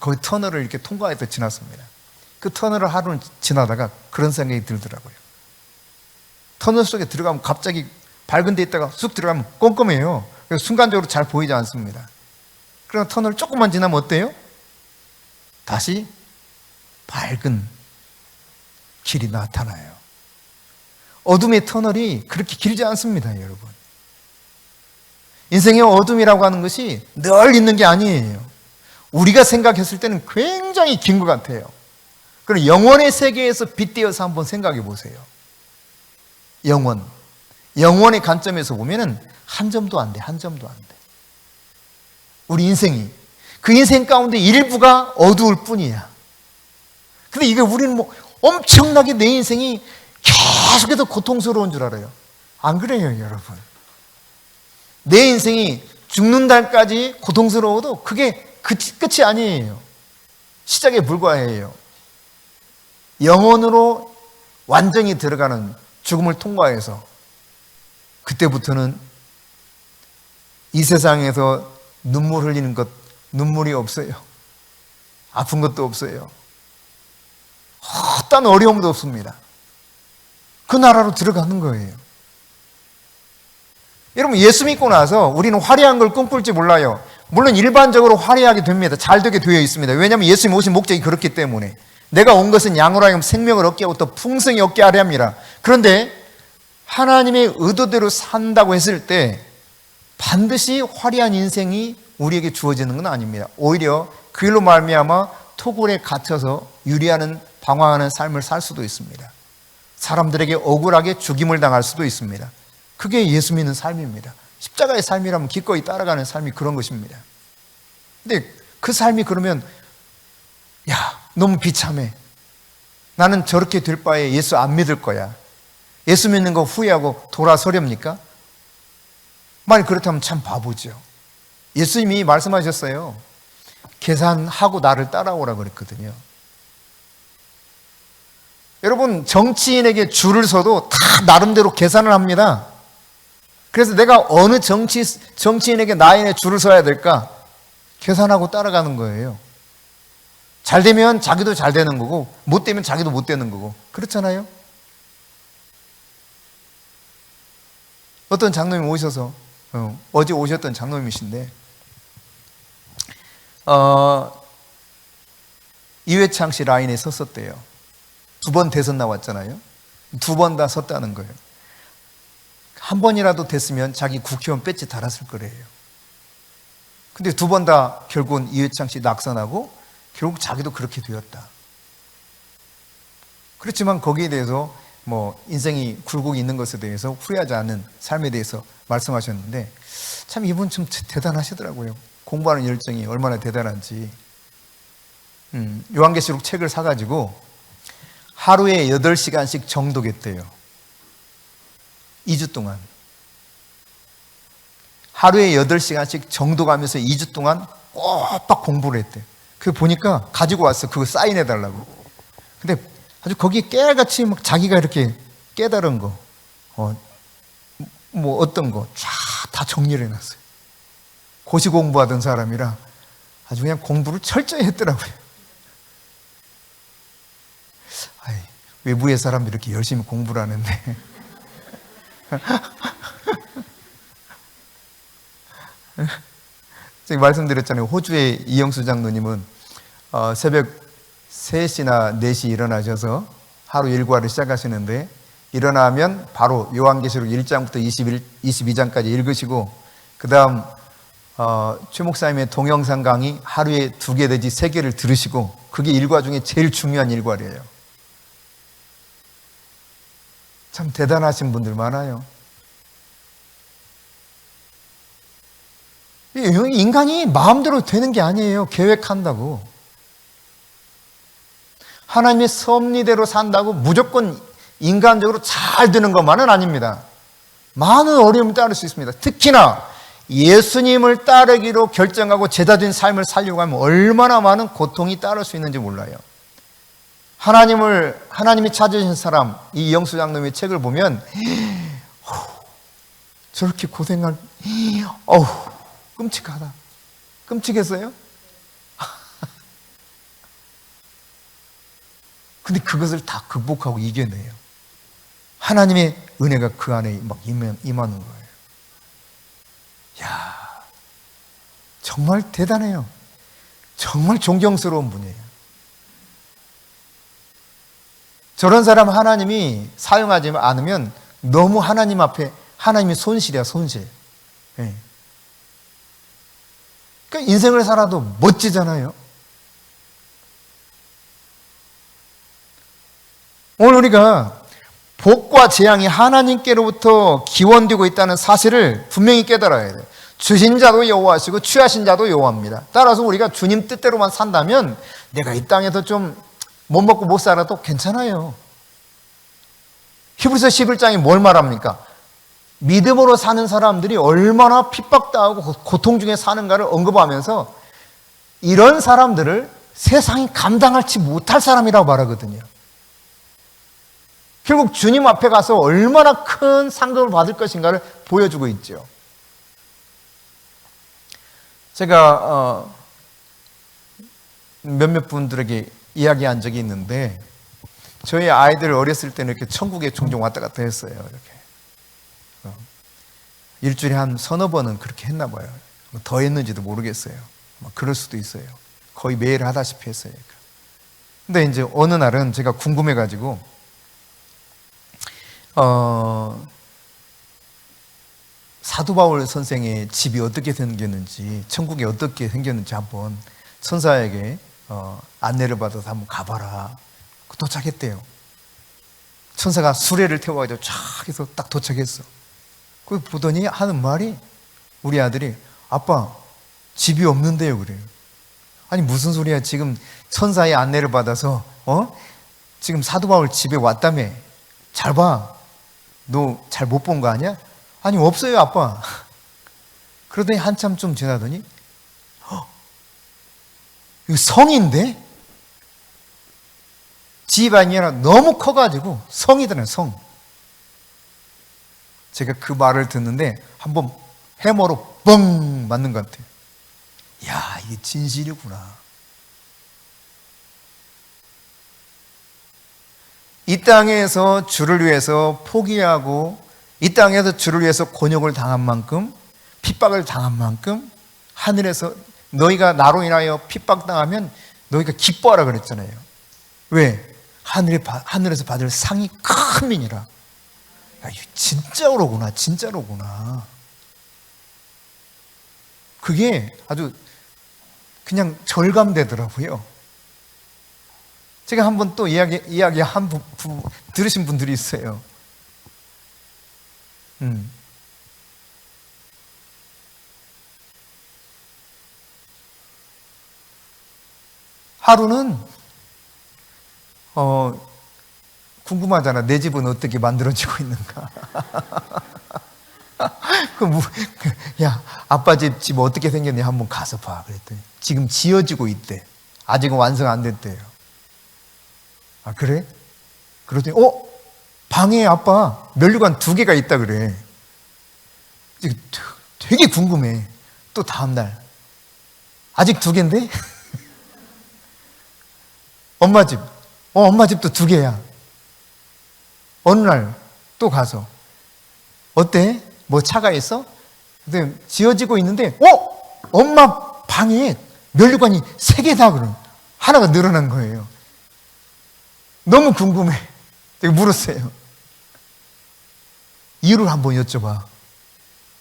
Speaker 1: 거기 터널을 이렇게 통과해서 지났습니다. 그 터널을 하루는 지나다가 그런 생각이 들더라고요. 터널 속에 들어가면 갑자기 밝은 데 있다가 쑥 들어가면 꼼꼼해요. 그래서 순간적으로 잘 보이지 않습니다. 그러나 터널 조금만 지나면 어때요? 다시 밝은 길이 나타나요. 어둠의 터널이 그렇게 길지 않습니다, 여러분. 인생의 어둠이라고 하는 것이 늘 있는 게 아니에요. 우리가 생각했을 때는 굉장히 긴 것 같아요. 그럼 영원의 세계에서 빗대어서 한번 생각해 보세요. 영원의 관점에서 보면은 한 점도 안 돼, 한 점도 안 돼. 우리 인생이 그 인생 가운데 일부가 어두울 뿐이야. 근데 이게 우리는 엄청나게 내 인생이 계속해서 고통스러운 줄 알아요. 안 그래요, 여러분? 내 인생이 죽는 날까지 고통스러워도 그게 끝이 아니에요. 시작에 불과해요. 영혼으로 완전히 들어가는 죽음을 통과해서 그때부터는 이 세상에서 눈물 흘리는 것, 눈물이 없어요. 아픈 것도 없어요. 어떤 어려움도 없습니다. 그 나라로 들어가는 거예요. 여러분, 예수 믿고 나서 우리는 화려한 걸 꿈꿀지 몰라요. 물론 일반적으로 화려하게 됩니다. 잘 되게 되어 있습니다. 왜냐하면 예수님 오신 목적이 그렇기 때문에. 내가 온 것은 양으로 하여금 생명을 얻게 하고 또 풍성히 얻게 하려 합니다. 그런데 하나님의 의도대로 산다고 했을 때 반드시 화려한 인생이 우리에게 주어지는 건 아닙니다. 오히려 그 일로 말미암아 토굴에 갇혀서 유리하는 방황하는 삶을 살 수도 있습니다. 사람들에게 억울하게 죽임을 당할 수도 있습니다. 그게 예수 믿는 삶입니다. 십자가의 삶이라면 기꺼이 따라가는 삶이 그런 것입니다. 근데 그 삶이 그러면 너무 비참해. 나는 저렇게 될 바에 예수 안 믿을 거야. 예수 믿는 거 후회하고 돌아서렵니까? 만약 그렇다면 참 바보죠. 예수님이 말씀하셨어요. 계산하고 나를 따라오라 그랬거든요. 여러분, 정치인에게 줄을 서도 다 나름대로 계산을 합니다. 그래서 내가 어느 정치인에게 나인의 줄을 서야 될까? 계산하고 따라가는 거예요. 잘 되면 자기도 잘 되는 거고, 못 되면 자기도 못 되는 거고. 그렇잖아요? 어떤 장로님이 오셔서, 어제 오셨던 장로님이신데, 이회창 씨 라인에 섰었대요. 2번 대선 나왔잖아요. 2번 다 섰다는 거예요. 한 번이라도 됐으면 자기 국회의원 배지 달았을 거래요. 근데 2번 다 결국은 이회창 씨 낙선하고 결국 자기도 그렇게 되었다. 그렇지만 거기에 대해서 인생이 굴곡이 있는 것에 대해서 후회하지 않는 삶에 대해서 말씀하셨는데 참 이분 좀 대단하시더라고요. 공부하는 열정이 얼마나 대단한지. 요한계시록 책을 사가지고 하루에 8시간씩 정독했대요. 2주 동안. 하루에 8시간씩 정독하면서 2주 동안 꼬박 공부를 했대요. 그거 보니까 가지고 왔어. 그거 사인해달라고. 근데 아주 거기에 깨알같이 막 자기가 이렇게 깨달은 거, 어떤 거, 쫙 다 정리를 해놨어요. 고시 공부하던 사람이라 아주 그냥 공부를 철저히 했더라고요. 아이, 외부의 사람들이 이렇게 열심히 공부를 하는데. 제가 말씀드렸잖아요. 호주의 이영수 장로님은 새벽 3시나 4시 일어나셔서 하루 일과를 시작하시는데 일어나면 바로 요한계시록 1장부터 22장까지 읽으시고 그 다음 최 목사님의 동영상 강의 하루에 2개 내지 3개를 들으시고 그게 일과 중에 제일 중요한 일과래요. 참 대단하신 분들 많아요. 인간이 마음대로 되는 게 아니에요. 계획한다고. 하나님의 섭리대로 산다고 무조건 인간적으로 잘 되는 것만은 아닙니다. 많은 어려움을 따를 수 있습니다. 특히나 예수님을 따르기로 결정하고 제자된 삶을 살려고 하면 얼마나 많은 고통이 따를 수 있는지 몰라요. 하나님이 찾으신 사람, 이 이영수 장로님의 책을 보면 저렇게 고생할, 끔찍하다. 끔찍했어요? 근데 그것을 다 극복하고 이겨내요. 하나님의 은혜가 그 안에 막 임하는 거예요. 야, 정말 대단해요. 정말 존경스러운 분이에요. 저런 사람 하나님이 사용하지 않으면 너무 하나님 앞에 하나님이 손실이야, 손실. 네. 그러니까 인생을 살아도 멋지잖아요. 오늘 우리가 복과 재앙이 하나님께로부터 기원되고 있다는 사실을 분명히 깨달아야 돼요. 주신 자도 여호와시고 취하신 자도 여호와입니다. 따라서 우리가 주님 뜻대로만 산다면 내가 이 땅에서 좀 못 먹고 못 살아도 괜찮아요. 히브리서 11장이 뭘 말합니까? 믿음으로 사는 사람들이 얼마나 핍박당하고 고통 중에 사는가를 언급하면서 이런 사람들을 세상이 감당하지 못할 사람이라고 말하거든요. 결국 주님 앞에 가서 얼마나 큰 상급을 받을 것인가를 보여주고 있죠. 제가 몇몇 분들에게 이야기한 적이 있는데 저희 아이들 어렸을 때는 이렇게 천국에 종종 왔다 갔다 했어요. 이렇게 일주일에 한 서너 번은 그렇게 했나 봐요. 더 했는지도 모르겠어요. 그럴 수도 있어요. 거의 매일 하다시피 했어요. 근데 이제 어느 날은 제가 궁금해가지고 사도 바울 선생의 집이 어떻게 생겼는지, 천국이 어떻게 생겼는지 한번 천사에게 안내를 받아서 한번 가봐라. 도착했대요. 천사가 수레를 태워가지고 쫙 해서 딱 도착했어. 그 보더니 하는 말이, 우리 아들이 아빠 집이 없는데요 그래요. 아니 무슨 소리야, 지금 천사의 안내를 받아서 지금 사도 바울 집에 왔다며. 잘 봐. 너 잘 못 본 거 아니야? 아니, 없어요, 아빠. 그러더니 한참 좀 지나더니 이거 성인데? 집안이 너무 커가지고 성이더라고요, 성. 제가 그 말을 듣는데 한번 해머로 뻥 맞는 것 같아요. 야, 이게 진실이구나. 이 땅에서 주를 위해서 포기하고 이 땅에서 주를 위해서 곤욕을 당한 만큼, 핍박을 당한 만큼 하늘에서 너희가 나로 인하여 핍박당하면 너희가 기뻐하라 그랬잖아요. 왜? 하늘에서 받을 상이 큰이니라. 야, 진짜로구나, 진짜로구나. 그게 아주 그냥 절감되더라고요. 제가 한번 또 이야기 들으신 분들이 있어요. 하루는 궁금하잖아. 내 집은 어떻게 만들어지고 있는가. 야, 아빠 집 어떻게 생겼니? 한번 가서 봐. 그랬더니 지금 지어지고 있대. 아직은 완성 안 됐대요. 아, 그래? 그러더니 방에 아빠 면류관 2개가 있다 그래. 되게 궁금해. 또 다음날 아직 2개인데? 엄마 집. 엄마 집도 2개야. 어느 날 또 가서 어때? 뭐 차가 있어? 근데 지어지고 있는데 엄마 방에 면류관이 3개다 그럼. 하나가 늘어난 거예요. 너무 궁금해. 제가 물었어요. 이유를 한번 여쭤봐.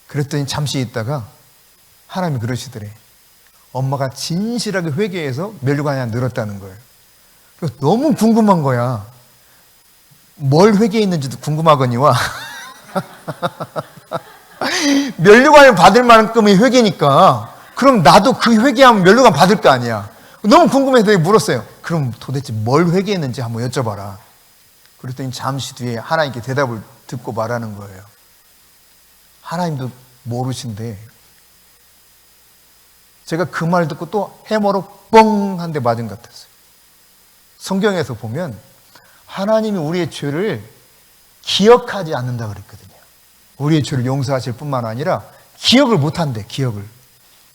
Speaker 1: 그랬더니 잠시 있다가 하나님이 그러시더래. 엄마가 진실하게 회개해서 면류관이 하나 늘었다는 거예요. 너무 궁금한 거야. 뭘 회개했는지도 궁금하거니와 면류관을 받을 만큼의 회개니까 그럼 나도 그 회개하면 면류관 받을 거 아니야. 너무 궁금해서 물었어요. 그럼 도대체 뭘 회개했는지 한번 여쭤봐라. 그랬더니 잠시 뒤에 하나님께 대답을 듣고 말하는 거예요. 하나님도 모르신데 제가 그 말 듣고 또 해머로 뻥 한 대 맞은 것 같았어요. 성경에서 보면 하나님이 우리의 죄를 기억하지 않는다 그랬거든요. 우리의 죄를 용서하실 뿐만 아니라 기억을 못한대, 기억을.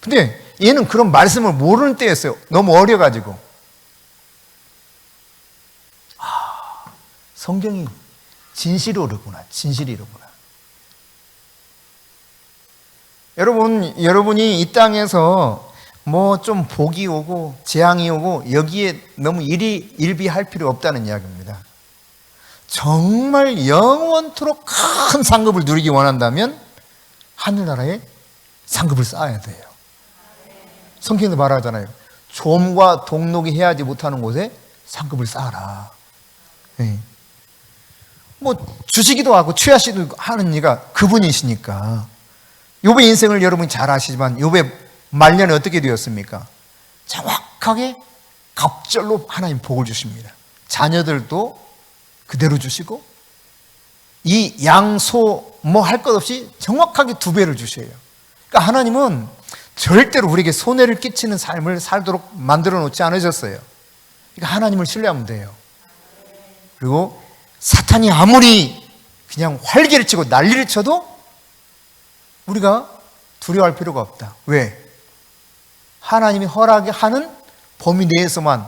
Speaker 1: 근데 얘는 그런 말씀을 모르는 때였어요. 너무 어려가지고. 성경이 진실이 오르구나, 진실이 이르구나. 여러분이 이 땅에서 뭐 좀 복이 오고 재앙이 오고 여기에 너무 일비할 필요 없다는 이야기입니다. 정말 영원토록 큰 상급을 누리기 원한다면 하늘나라에 상급을 쌓아야 돼요. 성경에도 말하잖아요. 좀과 동록이 해야지 못하는 곳에 상급을 쌓아라. 네. 뭐 주시기도 하고 취하시기도 하는 이가 그분이시니까. 욥의 인생을 여러분이 잘 아시지만 욥의 말년에 어떻게 되었습니까? 정확하게 갑절로 하나님 복을 주십니다. 자녀들도 그대로 주시고 이 양소 뭐 할 것 없이 정확하게 2배를 주셔요. 그러니까 하나님은 절대로 우리에게 손해를 끼치는 삶을 살도록 만들어 놓지 않으셨어요. 그러니까 하나님을 신뢰하면 돼요. 그리고 사탄이 아무리 그냥 활개를 치고 난리를 쳐도 우리가 두려워할 필요가 없다. 왜? 하나님이 허락하는 범위 내에서만,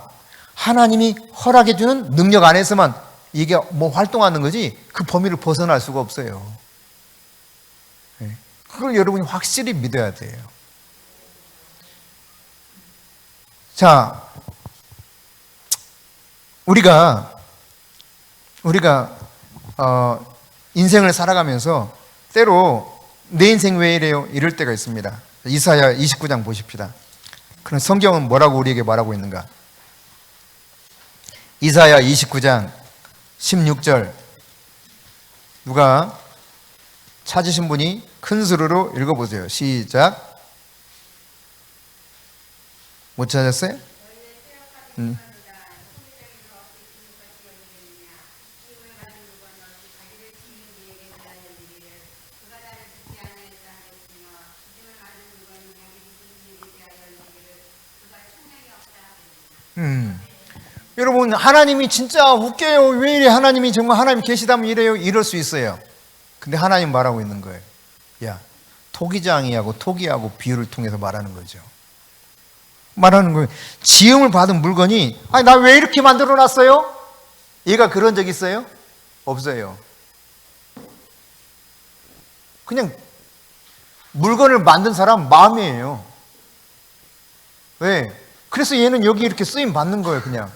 Speaker 1: 하나님이 허락해주는 능력 안에서만 이게 뭐 활동하는 거지 그 범위를 벗어날 수가 없어요. 그걸 여러분이 확실히 믿어야 돼요. 자, 우리가 인생을 살아가면서 때로 내 인생 왜 이래요? 이럴 때가 있습니다. 이사야 29장 보십시다. 그럼 성경은 뭐라고 우리에게 말하고 있는가? 이사야 29장 16절 누가 찾으신 분이 큰 소리로 읽어보세요. 시작. 못 찾았어요? 여러분, 하나님이 진짜 웃겨요. 왜 이래? 하나님이 정말 하나님 계시다면 이래요? 이럴 수 있어요. 근데 하나님 말하고 있는 거예요. 야, 토기장이하고 토기하고 비유를 통해서 말하는 거죠. 말하는 거예요. 지음을 받은 물건이, 아니, 나 왜 이렇게 만들어 놨어요? 얘가 그런 적 있어요? 없어요. 그냥 물건을 만든 사람 마음이에요. 왜? 그래서 얘는 여기 이렇게 쓰임 받는 거예요. 그냥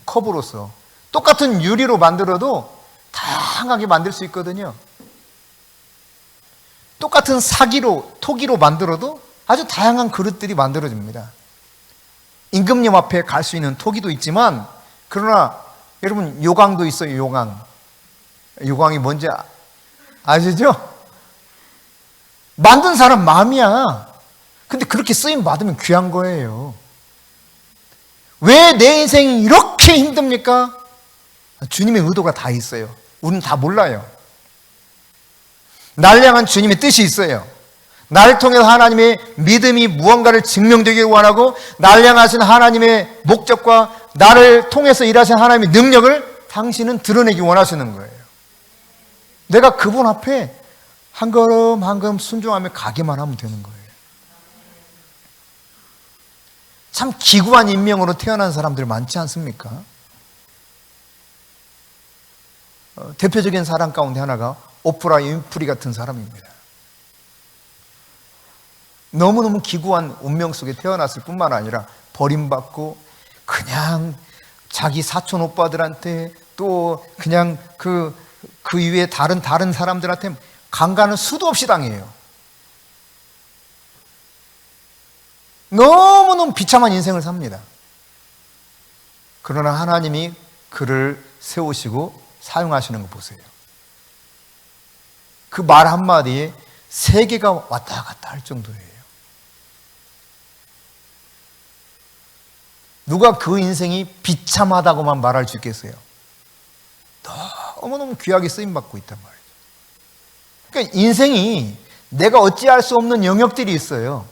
Speaker 1: 컵으로서. 똑같은 유리로 만들어도 다양하게 만들 수 있거든요. 똑같은 사기로, 토기로 만들어도 아주 다양한 그릇들이 만들어집니다. 임금님 앞에 갈 수 있는 토기도 있지만, 그러나 여러분, 요강도 있어요. 요강. 요강이 뭔지 아시죠? 만든 사람 마음이야. 근데 그렇게 쓰임 받으면 귀한 거예요. 왜 내 인생이 이렇게 힘듭니까? 주님의 의도가 다 있어요. 우리는 다 몰라요. 날 향한 주님의 뜻이 있어요. 나를 통해서 하나님의 믿음이 무언가를 증명되길 원하고, 날 향하신 하나님의 목적과 나를 통해서 일하신 하나님의 능력을 당신은 드러내기 원하시는 거예요. 내가 그분 앞에 한 걸음 한 걸음 순종하며 가기만 하면 되는 거예요. 참 기구한 인명으로 태어난 사람들 많지 않습니까? 대표적인 사람 가운데 하나가 오프라 윈프리 같은 사람입니다. 너무너무 기구한 운명 속에 태어났을 뿐만 아니라 버림받고 그냥 자기 사촌 오빠들한테 또 그냥 그 이외에 다른 사람들한테 강간을 수도 없이 당해요. 너무너무 비참한 인생을 삽니다. 그러나 하나님이 그를 세우시고 사용하시는 거 보세요. 그 말 한마디에 세계가 왔다 갔다 할 정도예요. 누가 그 인생이 비참하다고만 말할 수 있겠어요? 너무너무 귀하게 쓰임받고 있단 말이죠. 그러니까 인생이 내가 어찌할 수 없는 영역들이 있어요.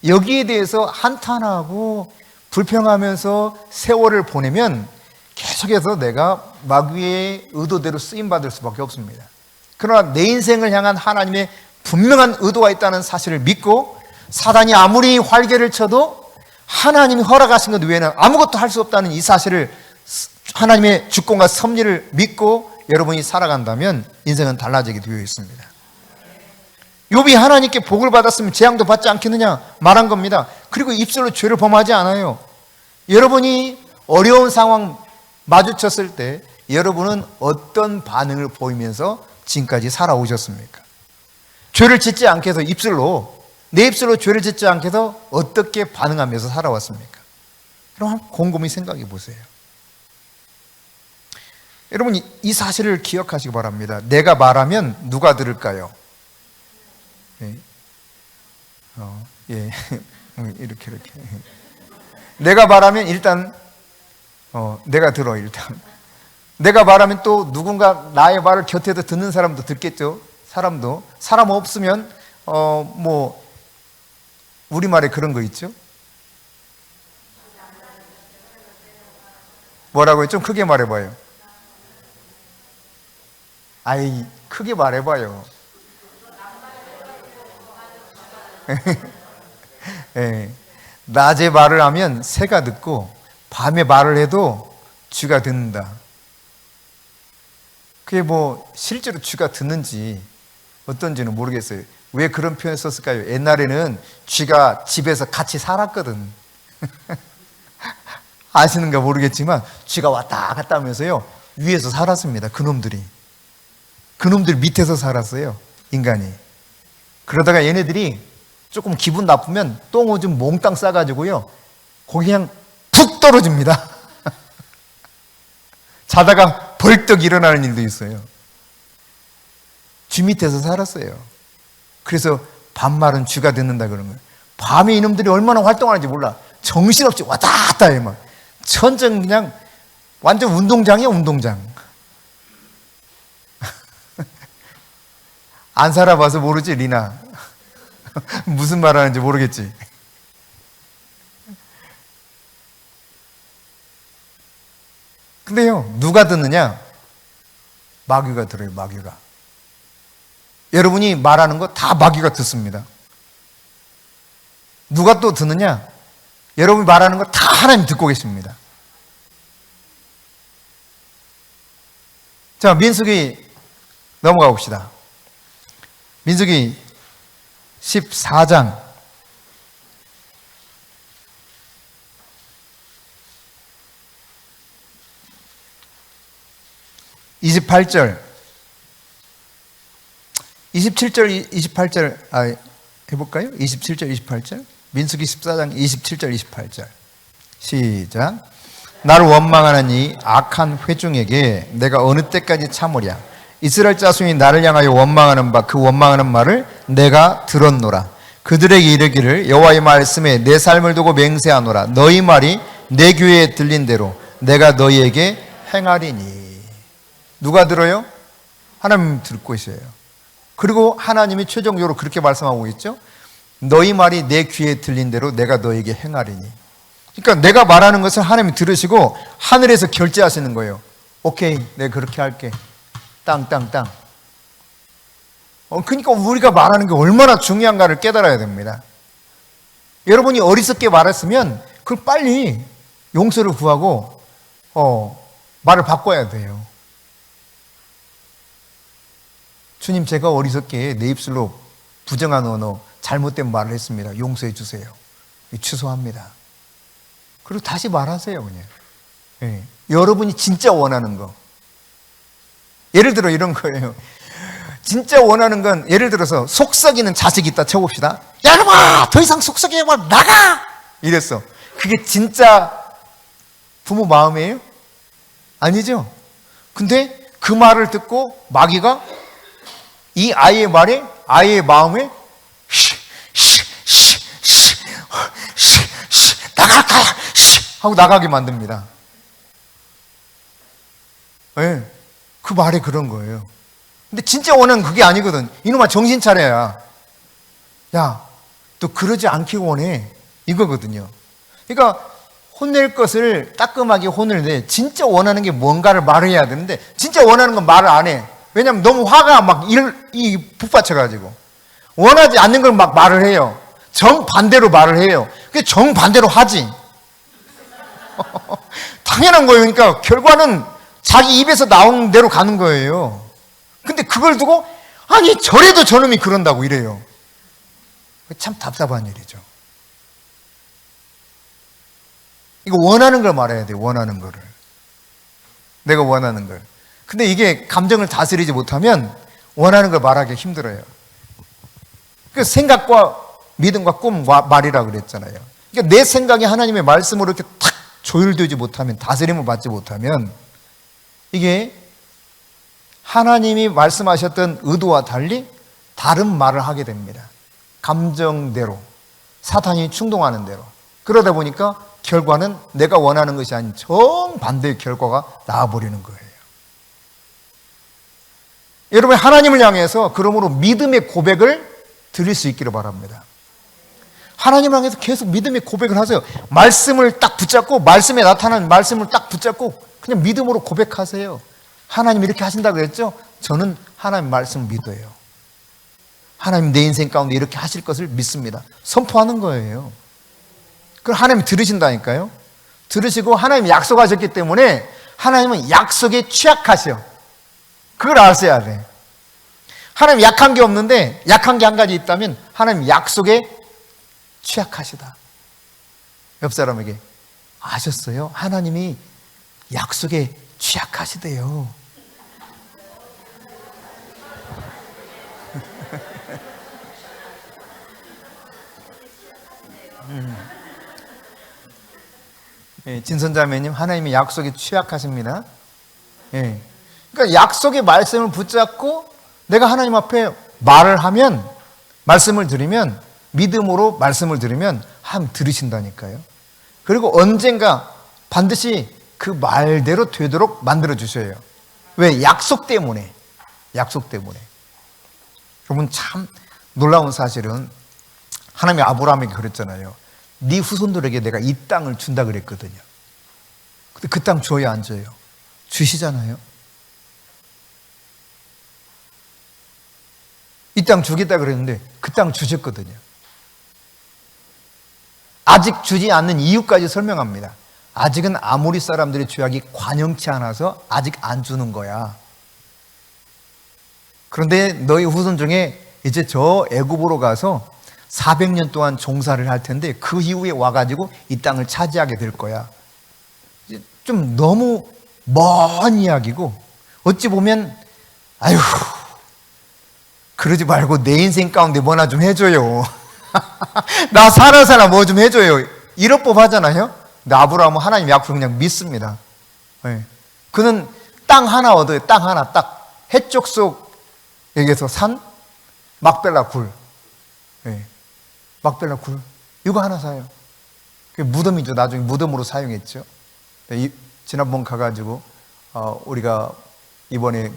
Speaker 1: 여기에 대해서 한탄하고 불평하면서 세월을 보내면 계속해서 내가 마귀의 의도대로 쓰임받을 수밖에 없습니다. 그러나 내 인생을 향한 하나님의 분명한 의도가 있다는 사실을 믿고, 사단이 아무리 활개를 쳐도 하나님이 허락하신 것 외에는 아무것도 할 수 없다는 이 사실을, 하나님의 주권과 섭리를 믿고 여러분이 살아간다면 인생은 달라지게 되어 있습니다. 욥이 하나님께 복을 받았으면 재앙도 받지 않겠느냐 말한 겁니다. 그리고 입술로 죄를 범하지 않아요. 여러분이 어려운 상황 마주쳤을 때 여러분은 어떤 반응을 보이면서 지금까지 살아오셨습니까? 죄를 짓지 않게 해서 내 입술로 죄를 짓지 않게 해서 어떻게 반응하면서 살아왔습니까? 그럼 곰곰이 생각해 보세요. 여러분, 이 사실을 기억하시기 바랍니다. 내가 말하면 누가 들을까요? 이렇게. 내가 말하면 일단, 내가 들어, 일단. 내가 말하면 또 누군가 나의 말을 곁에서 듣는 사람도 듣겠죠? 사람 없으면, 우리말에 그런 거 있죠? 뭐라고요? 좀 크게 말해봐요. 아이, 크게 말해봐요. 네. 낮에 말을 하면 새가 듣고 밤에 말을 해도 쥐가 듣는다. 그게 실제로 쥐가 듣는지 어떤지는 모르겠어요. 왜 그런 표현을 썼을까요? 옛날에는 쥐가 집에서 같이 살았거든. 아시는가 모르겠지만 쥐가 왔다 갔다 하면서요, 위에서 살았습니다. 그놈들 밑에서 살았어요, 인간이. 그러다가 얘네들이 조금 기분 나쁘면 똥오줌 몽땅 싸가지고요, 거기 그냥 푹 떨어집니다. 자다가 벌떡 일어나는 일도 있어요. 쥐 밑에서 살았어요. 그래서 반말은 쥐가 듣는다 그런 거예요. 밤에 이놈들이 얼마나 활동하는지 몰라. 정신없이 왔다 갔다 해. 막 천정 그냥 완전 운동장이야, 운동장. 안 살아봐서 모르지, 리나. 무슨 말 하는지 모르겠지. 근데요, 누가 듣느냐? 마귀가 들어요, 마귀가. 여러분이 말하는 거 다 마귀가 듣습니다. 누가 또 듣느냐? 여러분이 말하는 거 다 하나님 듣고 계십니다. 자, 민수기 넘어가 봅시다. 민수기 14장 28절 27절 28절 해볼까요? 27절 28절 민수기 14장 27절 28절 시작. 나를 원망하는 이 악한 회중에게 내가 어느 때까지 참으랴. 이스라엘 자손이 나를 향하여 원망하는 바 그 원망하는 말을 내가 들었노라. 그들에게 이르기를 여호와의 말씀에 내 삶을 두고 맹세하노라. 너희 말이 내 귀에 들린 대로 내가 너희에게 행하리니. 누가 들어요? 하나님 듣고 있어요. 그리고 하나님이 최종적으로 그렇게 말씀하고 있죠. 너희 말이 내 귀에 들린 대로 내가 너희에게 행하리니. 그러니까 내가 말하는 것을 하나님이 들으시고 하늘에서 결제하시는 거예요. 오케이, 내가 그렇게 할게. 땅땅땅. 그러니까 우리가 말하는 게 얼마나 중요한가를 깨달아야 됩니다. 여러분이 어리석게 말했으면 그걸 빨리 용서를 구하고 말을 바꿔야 돼요. 주님, 제가 어리석게 내 입술로 부정한 언어, 잘못된 말을 했습니다. 용서해 주세요. 취소합니다. 그리고 다시 말하세요, 그냥. 네. 여러분이 진짜 원하는 거. 예를 들어 이런 거예요. 진짜 원하는 건 예를 들어서 속썩이는 자식이 있다 쳐봅시다. 야, 이놈아! 더 이상 속썩이지 말고 나가! 이랬어. 그게 진짜 부모 마음이에요? 아니죠? 근데 그 말을 듣고 마귀가 이 아이의 말에, 아이의 마음에 나갈 거야! 하고 나가게 만듭니다. 네, 그 말에 그런 거예요. 근데 진짜 원하는 그게 아니거든. 이놈아, 정신 차려야. 야, 너 그러지 않기 원해. 이거거든요. 그러니까 혼낼 것을 따끔하게 혼을 내. 진짜 원하는 게 뭔가를 말해야 되는데 진짜 원하는 건 말을 안 해. 왜냐면 너무 화가 막 북받쳐가지고 원하지 않는 걸 막 말을 해요. 정반대로 말을 해요. 그게 정반대로 하지. 당연한 거예요. 그러니까 결과는 자기 입에서 나온 대로 가는 거예요. 근데 그걸 두고 아니 저래도 저놈이 그런다고 이래요. 참 답답한 일이죠. 이거 원하는 걸 말해야 돼요. 원하는 거를. 내가 원하는 걸. 근데 이게 감정을 다스리지 못하면 원하는 걸 말하기 힘들어요. 그 생각과 믿음과 꿈 말이라고 그랬잖아요. 그러니까 내 생각이 하나님의 말씀으로 이렇게 탁 조율되지 못하면, 다스림을 받지 못하면 이게 하나님이 말씀하셨던 의도와 달리 다른 말을 하게 됩니다. 감정대로, 사탄이 충동하는 대로. 그러다 보니까 결과는 내가 원하는 것이 아닌 정반대의 결과가 나와버리는 거예요. 여러분, 하나님을 향해서 그러므로 믿음의 고백을 드릴 수 있기를 바랍니다. 하나님을 향해서 계속 믿음의 고백을 하세요. 말씀을 딱 붙잡고, 말씀에 나타나는 말씀을 딱 붙잡고 그냥 믿음으로 고백하세요. 하나님 이렇게 하신다고 그랬죠? 저는 하나님 말씀을 믿어요. 하나님 내 인생 가운데 이렇게 하실 것을 믿습니다. 선포하는 거예요. 그걸 하나님이 들으신다니까요. 들으시고 하나님이 약속하셨기 때문에 하나님은 약속에 취약하셔. 그걸 아셔야 돼. 하나님 약한 게 없는데 약한 게 한 가지 있다면 하나님 약속에 취약하시다. 옆 사람에게 아셨어요? 하나님이 약속에 취약하시대요. 예, 진선자매님, 하나님이 약속에 취약하십니다. 예. 그러니까 약속의 말씀을 붙잡고 내가 하나님 앞에 말을 하면, 말씀을 드리면, 믿음으로 말씀을 드리면 하나님 들으신다니까요. 그리고 언젠가 반드시 그 말대로 되도록 만들어 주셔요. 왜? 약속 때문에. 약속 때문에. 여러분, 참 놀라운 사실은 하나님이 아브라함에게 그랬잖아요. 네 후손들에게 내가 이 땅을 준다 그랬거든요. 근데 그 땅 줘요, 안 줘요? 주시잖아요. 이 땅 주겠다 그랬는데 그 땅 주셨거든요. 아직 주지 않는 이유까지 설명합니다. 아직은 아모리 사람들의 죄악이 관영치 않아서 아직 안 주는 거야. 그런데 너희 후손 중에 이제 저 애굽으로 가서 400년 동안 종사를 할 텐데 그 이후에 와가지고 이 땅을 차지하게 될 거야. 좀 너무 먼 이야기고 어찌 보면 아휴 그러지 말고 내 인생 가운데 뭐나 좀 해줘요. 나 살아 뭐 좀 해줘요. 이럴 법 하잖아요. 근데 아브라함은 하나님 약속을 그냥 믿습니다. 네. 그는 땅 하나 얻어요. 땅 하나 딱 해쪽 속에서 산 막벨라 굴. 네. 막벨라 굴. 이거 하나 사요. 그게 무덤이죠. 나중에 무덤으로 사용했죠. 네. 지난번 가가지고 우리가 이번에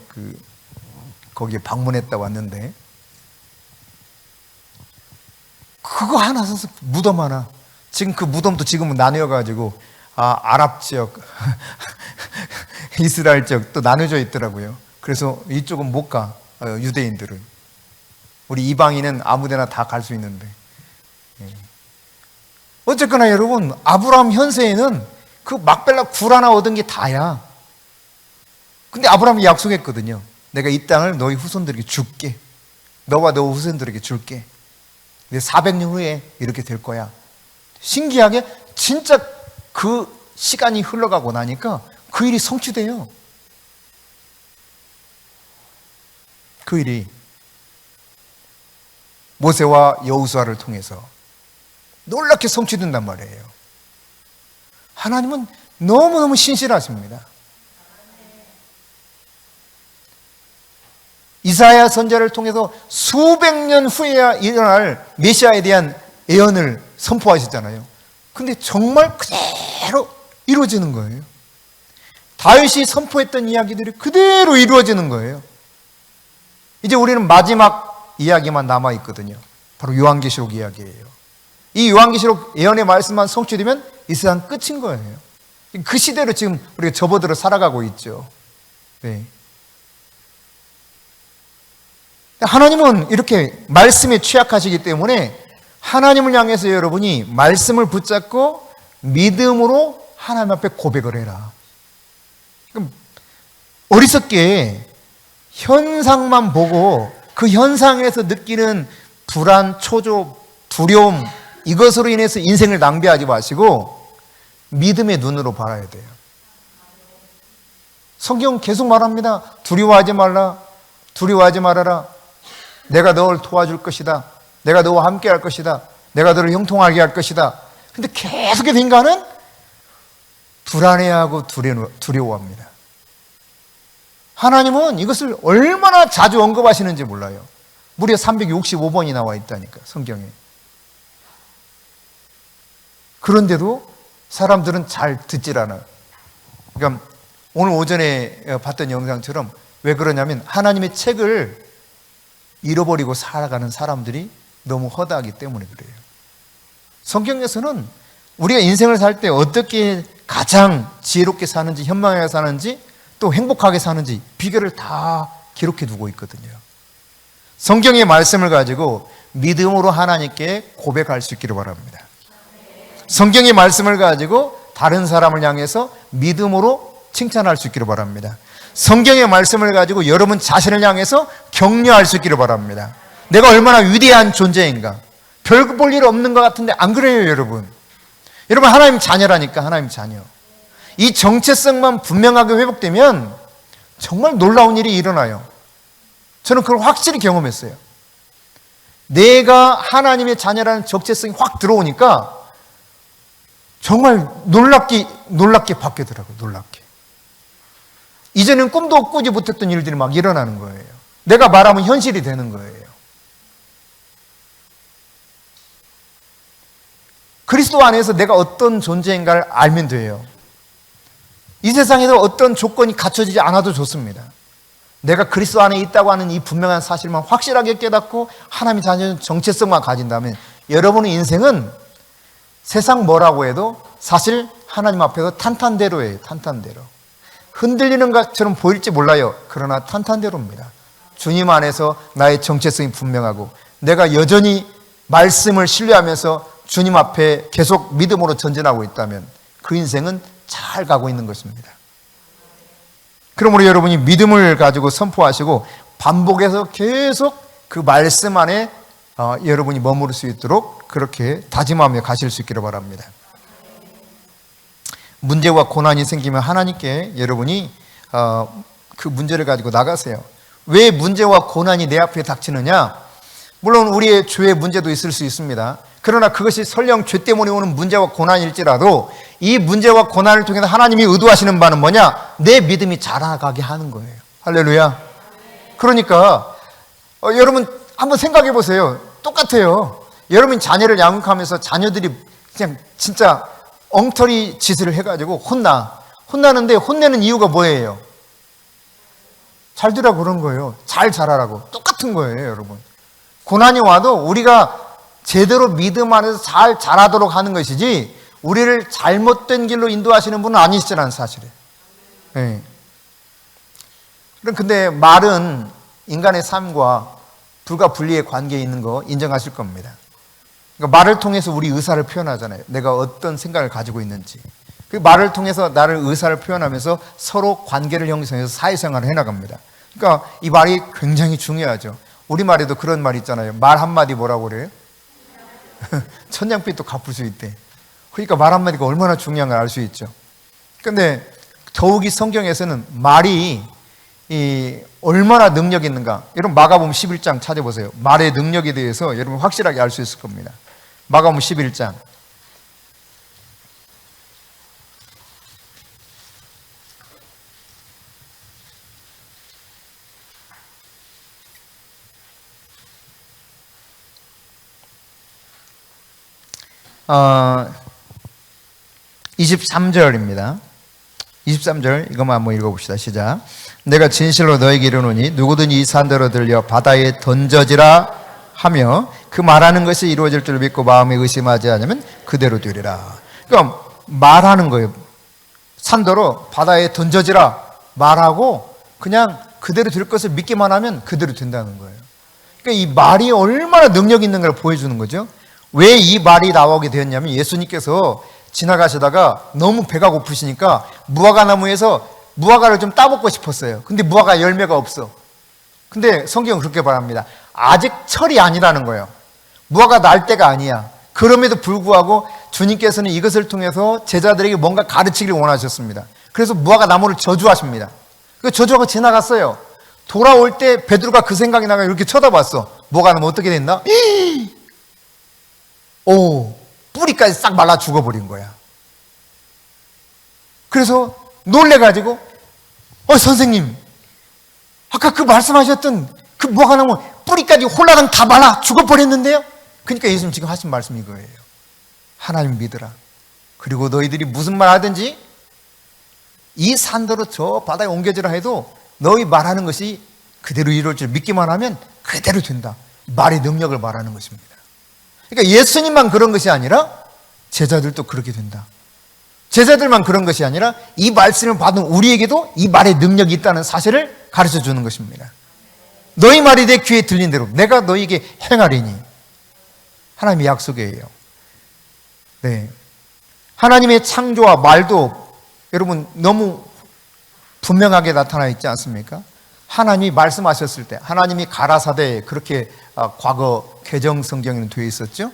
Speaker 1: 거기에 방문했다 왔는데 그거 하나 사서 무덤 하나. 지금 그 무덤도 지금은 나뉘어가지고 아랍 지역, 이스라엘 지역 또 나눠져 있더라고요. 그래서 이쪽은 못 가. 유대인들은. 우리 이방인은 아무데나 다 갈 수 있는데. 어쨌거나 여러분 아브라함 현세에는 그 막벨라 굴 하나 얻은 게 다야. 근데 아브라함이 약속했거든요. 내가 이 땅을 너희 후손들에게 줄게. 너와 너 후손들에게 줄게. 근데 400년 후에 이렇게 될 거야. 신기하게 진짜 그 시간이 흘러가고 나니까 그 일이 성취돼요. 그 일이 모세와 여호수아를 통해서 놀랍게 성취된단 말이에요. 하나님은 너무너무 신실하십니다. 이사야 선지자를 통해서 수백 년 후에야 일어날 메시아에 대한 예언을 선포하셨잖아요. 근데 정말 그대로 이루어지는 거예요. 다윗이 선포했던 이야기들이 그대로 이루어지는 거예요. 이제 우리는 마지막 이야기만 남아있거든요. 바로 요한계시록 이야기예요. 이 요한계시록 예언의 말씀만 성취되면 이 세상 끝인 거예요. 그 시대로 지금 우리가 접어들어 살아가고 있죠. 네. 하나님은 이렇게 말씀에 취약하시기 때문에 하나님을 향해서 여러분이 말씀을 붙잡고 믿음으로 하나님 앞에 고백을 해라. 어리석게 현상만 보고 그 현상에서 느끼는 불안, 초조, 두려움 이것으로 인해서 인생을 낭비하지 마시고 믿음의 눈으로 바라야 돼요. 성경은 계속 말합니다. 두려워하지 말라. 두려워하지 말아라. 내가 너를 도와줄 것이다. 내가 너와 함께 할 것이다. 내가 너를 형통하게 할 것이다. 근데 계속해서 인간은 불안해하고 두려워합니다. 하나님은 이것을 얼마나 자주 언급하시는지 몰라요. 무려 365번이 나와 있다니까 성경에. 그런데도 사람들은 잘 듣질 않아요. 그러니까 오늘 오전에 봤던 영상처럼 왜 그러냐면 하나님의 책을 잃어버리고 살아가는 사람들이 너무 허다하기 때문에 그래요. 성경에서는 우리가 인생을 살 때 어떻게 가장 지혜롭게 사는지, 현명하게 사는지, 또 행복하게 사는지 비결을 다 기록해 두고 있거든요. 성경의 말씀을 가지고 믿음으로 하나님께 고백할 수 있기를 바랍니다. 성경의 말씀을 가지고 다른 사람을 향해서 믿음으로 칭찬할 수 있기를 바랍니다. 성경의 말씀을 가지고 여러분 자신을 향해서 격려할 수 있기를 바랍니다. 내가 얼마나 위대한 존재인가. 별 볼 일 없는 것 같은데 안 그래요, 여러분. 여러분 하나님 자녀라니까. 하나님 자녀. 이 정체성만 분명하게 회복되면 정말 놀라운 일이 일어나요. 저는 그걸 확실히 경험했어요. 내가 하나님의 자녀라는 정체성이 확 들어오니까 정말 놀랍게 바뀌더라고요. 놀랍게. 이제는 꿈도 꾸지 못했던 일들이 막 일어나는 거예요. 내가 말하면 현실이 되는 거예요. 그리스도 안에서 내가 어떤 존재인가를 알면 돼요. 이 세상에서 어떤 조건이 갖춰지지 않아도 좋습니다. 내가 그리스도 안에 있다고 하는 이 분명한 사실만 확실하게 깨닫고 하나님의 자녀의 정체성만 가진다면 여러분의 인생은 세상 뭐라고 해도 사실 하나님 앞에서 탄탄대로예요. 탄탄대로. 흔들리는 것처럼 보일지 몰라요. 그러나 탄탄대로입니다. 주님 안에서 나의 정체성이 분명하고 내가 여전히 말씀을 신뢰하면서 주님 앞에 계속 믿음으로 전진하고 있다면 그 인생은 잘 가고 있는 것입니다. 그러므로 여러분이 믿음을 가지고 선포하시고 반복해서 계속 그 말씀 안에 여러분이 머무를 수 있도록 그렇게 다짐하며 가실 수 있기를 바랍니다. 문제와 고난이 생기면 하나님께 여러분이 그 문제를 가지고 나가세요. 왜 문제와 고난이 내 앞에 닥치느냐? 물론 우리의 죄의 문제도 있을 수 있습니다. 그러나 그것이 설령 죄 때문에 오는 문제와 고난일지라도 이 문제와 고난을 통해서 하나님이 의도하시는 바는 뭐냐? 내 믿음이 자라가게 하는 거예요. 할렐루야. 그러니까 여러분 한번 생각해 보세요. 똑같아요. 여러분 자녀를 양육하면서 자녀들이 그냥 진짜 엉터리 짓을 해가지고 혼나는데 혼내는 이유가 뭐예요? 잘 되라고 그런 거예요. 잘 자라라고. 똑같은 거예요, 여러분. 고난이 와도 우리가 제대로 믿음 안에서 잘 자라도록 하는 것이지 우리를 잘못된 길로 인도하시는 분은 아니시라는 사실이에요. 네. 근데 말은 인간의 삶과 불가분리의 관계에 있는 거 인정하실 겁니다. 그러니까 말을 통해서 우리 의사를 표현하잖아요. 내가 어떤 생각을 가지고 있는지. 그 말을 통해서 나를 의사를 표현하면서 서로 관계를 형성해서 사회생활을 해나갑니다. 그러니까 이 말이 굉장히 중요하죠. 우리말에도 그런 말 있잖아요. 말 한마디 뭐라고 그래요? 천냥빚도 갚을 수 있대. 그러니까 말 한마디가 얼마나 중요한 걸 알 수 있죠. 근데 더욱이 성경에서는 말이 얼마나 능력이 있는가. 여러분 마가복음 11장 찾아보세요. 말의 능력에 대해서 여러분 확실하게 알 수 있을 겁니다. 마가복음 11장. 어, 23절입니다. 23절 이것만 한번 읽어봅시다. 시작. 내가 진실로 너에게 이르노니 누구든지 이 산더러 들려 바다에 던져지라 하며 그 말하는 것이 이루어질 줄 믿고 마음에 의심하지 않으면 그대로 되리라. 그러니까 말하는 거예요. 산더러 바다에 던져지라 말하고 그냥 그대로 될 것을 믿기만 하면 그대로 된다는 거예요. 그러니까 이 말이 얼마나 능력 있는 걸 보여주는 거죠. 왜 이 말이 나오게 되었냐면 예수님께서 지나가시다가 너무 배가 고프시니까 무화과 나무에서 무화과를 좀 따먹고 싶었어요. 근데 무화과 열매가 없어. 근데 성경은 그렇게 말합니다. 아직 철이 아니라는 거예요. 무화과 날 때가 아니야. 그럼에도 불구하고 주님께서는 이것을 통해서 제자들에게 뭔가 가르치기를 원하셨습니다. 그래서 무화과 나무를 저주하십니다. 그 저주하고 지나갔어요. 돌아올 때 베드로가 그 생각이 나가 이렇게 쳐다봤어. 무화과 나무 어떻게 됐나? 오, 뿌리까지 싹 말라 죽어버린 거야. 그래서 놀래가지고 선생님 아까 그 말씀하셨던 그 무화과 나무 뿌리까지 홀라당 다 말라 죽어버렸는데요. 그러니까 예수님 지금 하신 말씀이 이거예요. 하나님 믿으라. 그리고 너희들이 무슨 말 하든지 이 산더러 저 바다에 옮겨지라 해도 너희 말하는 것이 그대로 이루어질 줄 믿기만 하면 그대로 된다. 말의 능력을 말하는 것입니다. 그러니까 예수님만 그런 것이 아니라 제자들도 그렇게 된다. 제자들만 그런 것이 아니라 이 말씀을 받은 우리에게도 이 말의 능력이 있다는 사실을 가르쳐 주는 것입니다. 너희 말이 내 귀에 들린 대로 내가 너희에게 행하리니. 하나님의 약속이에요. 네. 하나님의 창조와 말도 여러분 너무 분명하게 나타나 있지 않습니까? 하나님이 말씀하셨을 때 하나님이 가라사대에 그렇게 과거 개정 성경에는 되어 있었죠.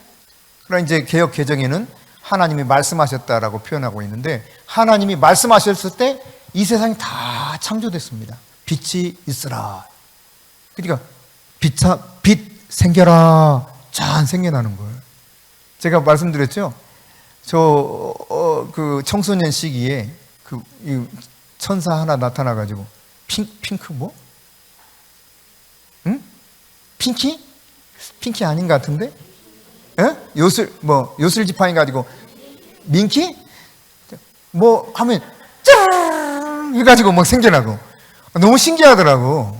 Speaker 1: 그러나 이제 개역 개정에는 하나님이 말씀하셨다라고 표현하고 있는데 하나님이 말씀하셨을 때 이 세상이 다 창조됐습니다. 빛이 있으라. 그러니까 빛 생겨라. 짠 생겨나는 거예요. 제가 말씀드렸죠. 그 청소년 시기에 이 천사 하나 나타나가지고 핑크 뭐? 응? 핑키? 핑키 아닌 것 같은데? 에? 요술 지팡이 가지고 민키? 뭐 하면 짠! 해가지고 막 생겨나고 너무 신기하더라고.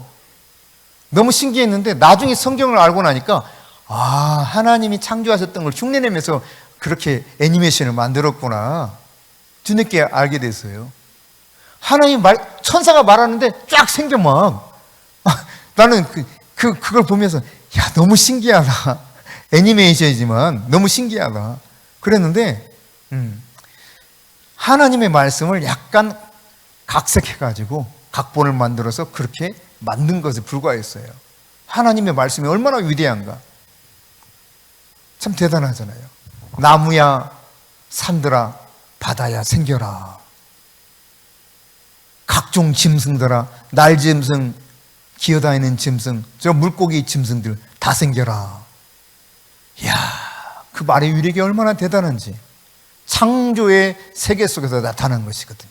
Speaker 1: 너무 신기했는데 나중에 성경을 알고 나니까 하나님이 창조하셨던 걸 하나님 천사가 말하는데 쫙 생겨 막. 나는 그걸 보면서, 야, 너무 신기하다. 애니메이션이지만 너무 신기하다. 그랬는데, 하나님의 말씀을 약간 각색해가지고 각본을 만들어서 그렇게 만든 것에 불과했어요. 하나님의 말씀이 얼마나 위대한가. 참 대단하잖아요. 나무야, 산들아, 바다야, 생겨라. 각종 짐승들아, 날짐승, 기어다니는 짐승, 저 물고기 짐승들 다 생겨라. 이야, 그 말의 위력이 얼마나 대단한지. 창조의 세계 속에서 나타난 것이거든요.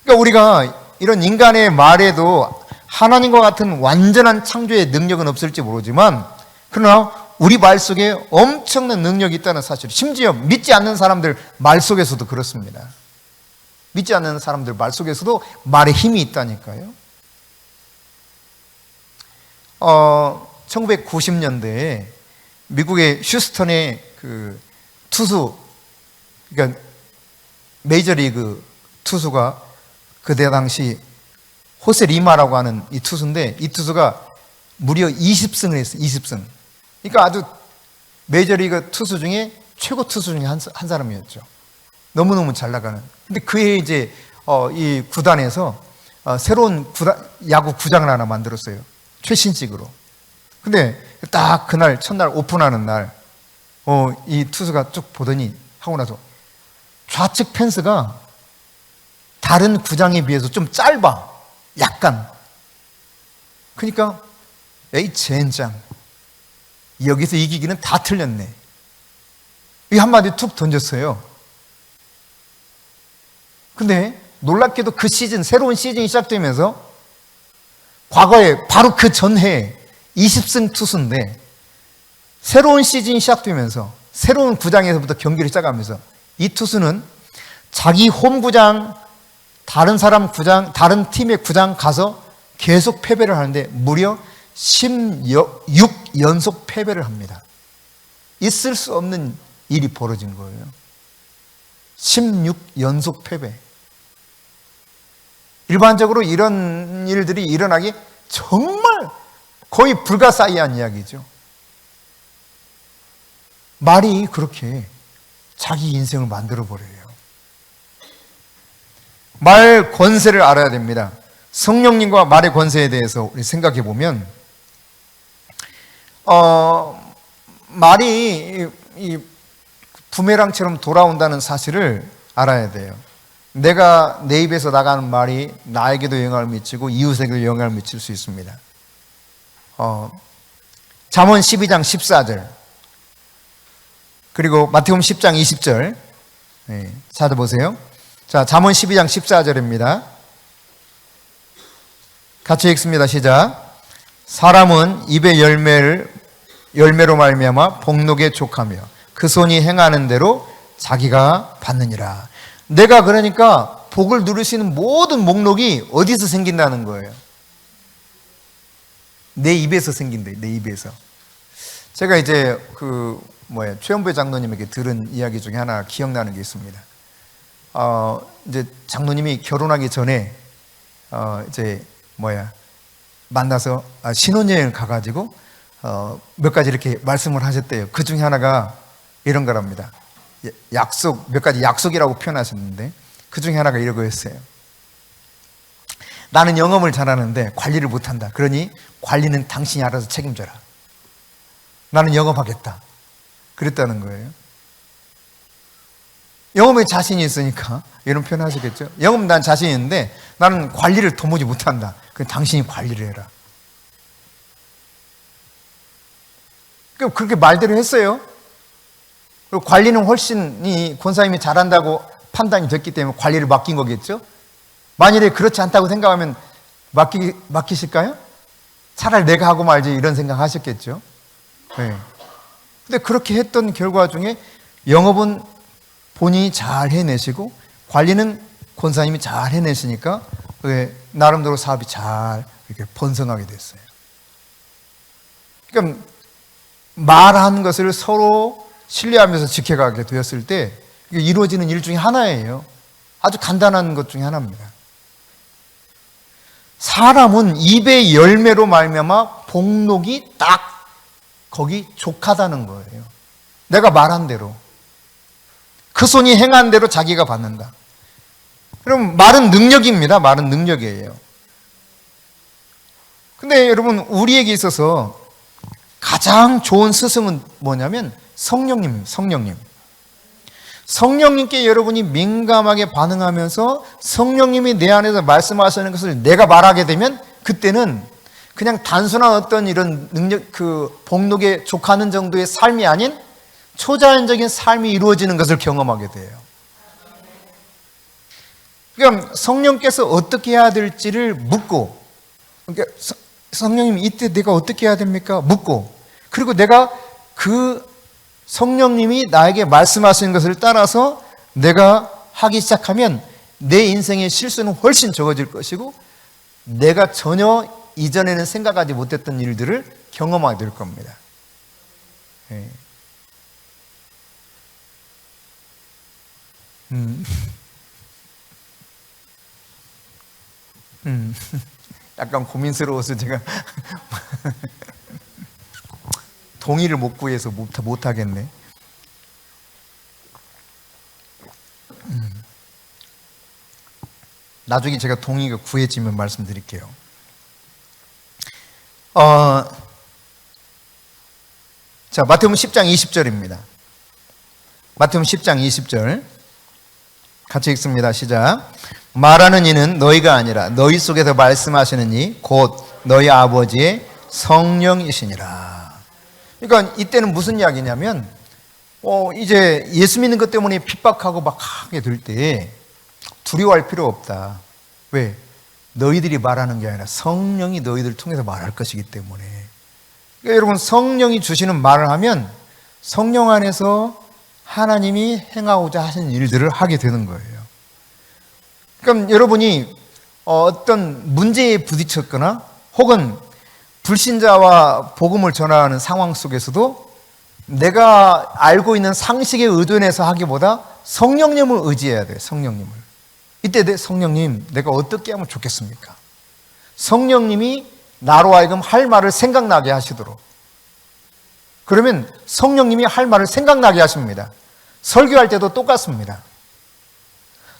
Speaker 1: 그러니까 우리가 이런 인간의 말에도 하나님과 같은 완전한 창조의 능력은 없을지 모르지만, 그러나 우리 말 속에 엄청난 능력이 있다는 사실, 심지어 믿지 않는 사람들 말 속에서도 그렇습니다. 믿지 않는 사람들 말 속에서도 말에 힘이 있다니까요. 1990년대에 미국의 휴스턴의 그 투수, 그러니까 메이저리그 투수가 그때 당시 호세 리마라고 하는 이 투수인데, 이 투수가 무려 20승을 했어요. 20승. 그러니까 아주 메이저리그 투수 중에 최고 투수 중에 한 사람이었죠. 너무너무 잘 나가는. 근데 그해 이제 이 구단에서 새로운 야구 구장을 하나 만들었어요. 최신식으로. 근데 딱 그날 첫날 오픈하는 날 이 투수가 쭉 보더니 하고 나서 좌측 펜스가 다른 구장에 비해서 좀 짧아. 약간. 그러니까 에이 젠장, 여기서 이기기는 다 틀렸네. 이 한마디 툭 던졌어요. 근데 놀랍게도 그 시즌, 새로운 시즌이 시작되면서 과거에 바로 그 전해에 20승 투수인데, 새로운 시즌이 시작되면서 새로운 구장에서부터 경기를 시작하면서 이 투수는 자기 홈구장, 다른 사람 구장, 다른 팀의 구장 가서 계속 패배를 하는데 무려 16연속 패배를 합니다. 있을 수 없는 일이 벌어진 거예요. 16연속 패배. 일반적으로 이런 일들이 일어나기 정말 거의 불가사의한 이야기죠. 말이 그렇게 자기 인생을 만들어버려요. 말 권세를 알아야 됩니다. 성령님과 말의 권세에 대해서 우리 생각해 보면, 말이 이 부메랑처럼 돌아온다는 사실을 알아야 돼요. 내가 내 입에서 나가는 말이 나에게도 영향을 미치고 이웃에게도 영향을 미칠 수 있습니다. 잠언 12장 14절 그리고 마태복음 10장 20절 찾아보세요. 자, 잠언 12장 14절입니다. 같이 읽습니다. 시작. 사람은 입의 열매로 말미암아 복록에 족하며 그 손이 행하는 대로 자기가 받느니라. 내가 그러니까 복을 누릴 수 있는 모든 목록이 어디서 생긴다는 거예요? 내 입에서 생긴대. 내 입에서. 제가 이제 최연배 장로님에게 들은 이야기 중에 하나 기억나는 게 있습니다. 이제 장로님이 결혼하기 전에 만나서 신혼여행을 가가지고 몇 가지 이렇게 말씀을 하셨대요. 그 중에 하나가 이런 거랍니다. 몇 가지 약속이라고 표현하셨는데 그 중에 하나가 이런 거였어요. 나는 영업을 잘하는데 관리를 못한다. 그러니 관리는 당신이 알아서 책임져라. 나는 영업하겠다. 그랬다는 거예요. 영업에 자신이 있으니까 이런 표현 하시겠죠. 영업 난 자신이 있는데 나는 관리를 도무지 못한다. 그럼 당신이 관리를 해라. 그렇게 말대로 했어요. 그리고 관리는 훨씬 권사님이 잘한다고 판단이 됐기 때문에 관리를 맡긴 거겠죠. 만일에 그렇지 않다고 생각하면 맡기실까요? 차라리 내가 하고 말지 이런 생각 하셨겠죠. 네. 근데 그렇게 했던 결과 중에 영업은 본인이 잘 해내시고 관리는 권사님이 잘 해내시니까 나름대로 사업이 잘 이렇게 번성하게 됐어요. 그러니까 말한 것을 서로 신뢰하면서 지켜가게 되었을 때 이루어지는 일 중에 하나예요. 아주 간단한 것 중에 하나입니다. 사람은 입의 열매로 말미암아 복록이 딱 거기 족하다는 거예요. 내가 말한 대로, 그 손이 행한 대로 자기가 받는다. 그럼 말은 능력입니다. 말은 능력이에요. 근데 여러분, 우리에게 있어서 가장 좋은 스승은 뭐냐면 성령님. 성령님께 여러분이 민감하게 반응하면서 성령님이 내 안에서 말씀하시는 것을 내가 말하게 되면, 그때는 그냥 단순한 어떤 이런 능력, 그 복록에 족하는 정도의 삶이 아닌 초자연적인 삶이 이루어지는 것을 경험하게 돼요. 그러니까 성령께서 어떻게 해야 될지를 묻고, 그러니까 성령님 이때 내가 어떻게 해야 됩니까? 묻고, 그리고 내가 그 성령님이 나에게 말씀하시는 것을 따라서 내가 하기 시작하면 내 인생의 실수는 훨씬 적어질 것이고, 내가 전혀 이전에는 생각하지 못했던 일들을 경험하게 될 겁니다. 네. 약간 고민스러워서 제가 동의를 못 구해서 못하겠네. 나중에 제가 동의가 구해지면 말씀드릴게요. 자, 마태복음 10장 20절입니다. 마태복음 10장 20절 같이 읽습니다. 시작. 말하는 이는 너희가 아니라 너희 속에서 말씀하시는 이 곧 너희 아버지의 성령이시니라. 그러니까 이때는 무슨 이야기냐면, 이제 예수 믿는 것 때문에 핍박하고 막 하게 될 때 두려워할 필요 없다. 왜? 너희들이 말하는 게 아니라 성령이 너희들을 통해서 말할 것이기 때문에. 그러니까 여러분, 성령이 주시는 말을 하면 성령 안에서 하나님이 행하고자 하시는 일들을 하게 되는 거예요. 그럼 여러분이 어떤 문제에 부딪혔거나 혹은 불신자와 복음을 전하는 상황 속에서도 내가 알고 있는 상식에 의존해서 하기보다 성령님을 의지해야 돼요. 성령님을. 이때 성령님, 내가 어떻게 하면 좋겠습니까? 성령님이 나로 하여금 할 말을 생각나게 하시도록. 그러면 성령님이 할 말을 생각나게 하십니다. 설교할 때도 똑같습니다.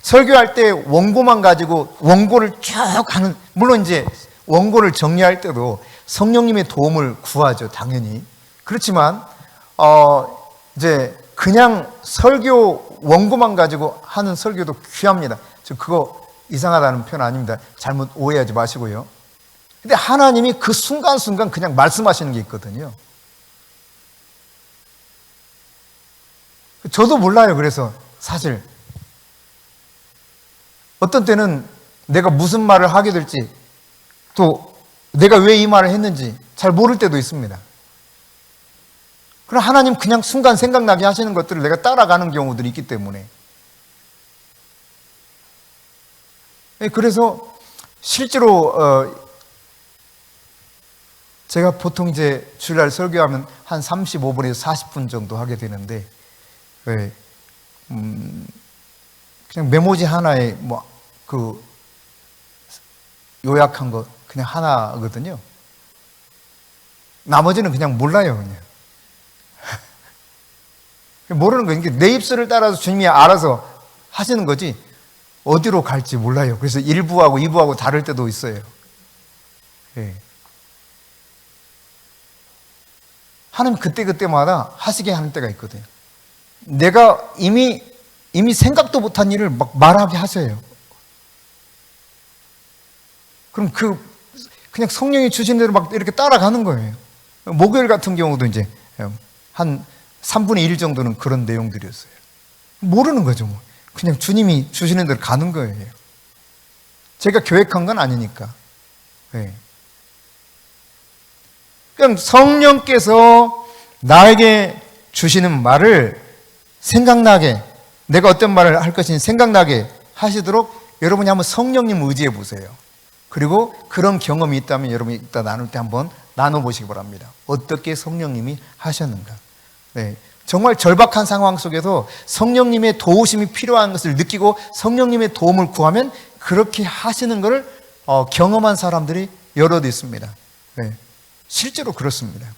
Speaker 1: 설교할 때 원고만 가지고 원고를 쭉 하는, 물론 이제 원고를 정리할 때도 성령님의 도움을 구하죠, 당연히. 그렇지만 이제 그냥 설교 원고만 가지고 하는 설교도 귀합니다. 저 그거 이상하다는 표현 아닙니다. 잘못 오해하지 마시고요. 근데 하나님이 그 순간순간 그냥 말씀하시는 게 있거든요. 저도 몰라요. 그래서 사실 어떤 때는 내가 무슨 말을 하게 될지, 또 내가 왜 이 말을 했는지 잘 모를 때도 있습니다. 그럼 하나님 그냥 순간 생각나게 하시는 것들을 내가 따라가는 경우들이 있기 때문에. 그래서 실제로 제가 보통 이제 주일날 설교하면 한 35분에서 40분 정도 하게 되는데, 그냥 메모지 하나에 그 요약한 거 그냥 하나거든요. 나머지는 그냥 몰라요, 그냥. 모르는 거예요. 내 입술을 따라서 주님이 알아서 하시는 거지 어디로 갈지 몰라요. 그래서 1부하고 2부하고 다를 때도 있어요. 하나님 그때그때마다 하시게 하는 때가 있거든요. 내가 이미 생각도 못한 일을 막 말하게 하세요. 그럼 그냥 성령이 주신 대로 막 이렇게 따라가는 거예요. 목요일 같은 경우도 이제 한 3분의 1 정도는 그런 내용들이었어요. 모르는 거죠, 뭐. 그냥 주님이 주시는 대로 가는 거예요. 제가 계획한 건 아니니까. 그럼 성령께서 나에게 주시는 말을 생각나게, 내가 어떤 말을 할 것인지 생각나게 하시도록 여러분이 한번 성령님 의지해 보세요. 그리고 그런 경험이 있다면 여러분이 이따 나눌 때 한번 나눠보시기 바랍니다. 어떻게 성령님이 하셨는가. 정말 절박한 상황 속에서 성령님의 도우심이 필요한 것을 느끼고 성령님의 도움을 구하면 그렇게 하시는 것을 경험한 사람들이 여럿 있습니다. 네, 실제로 그렇습니다.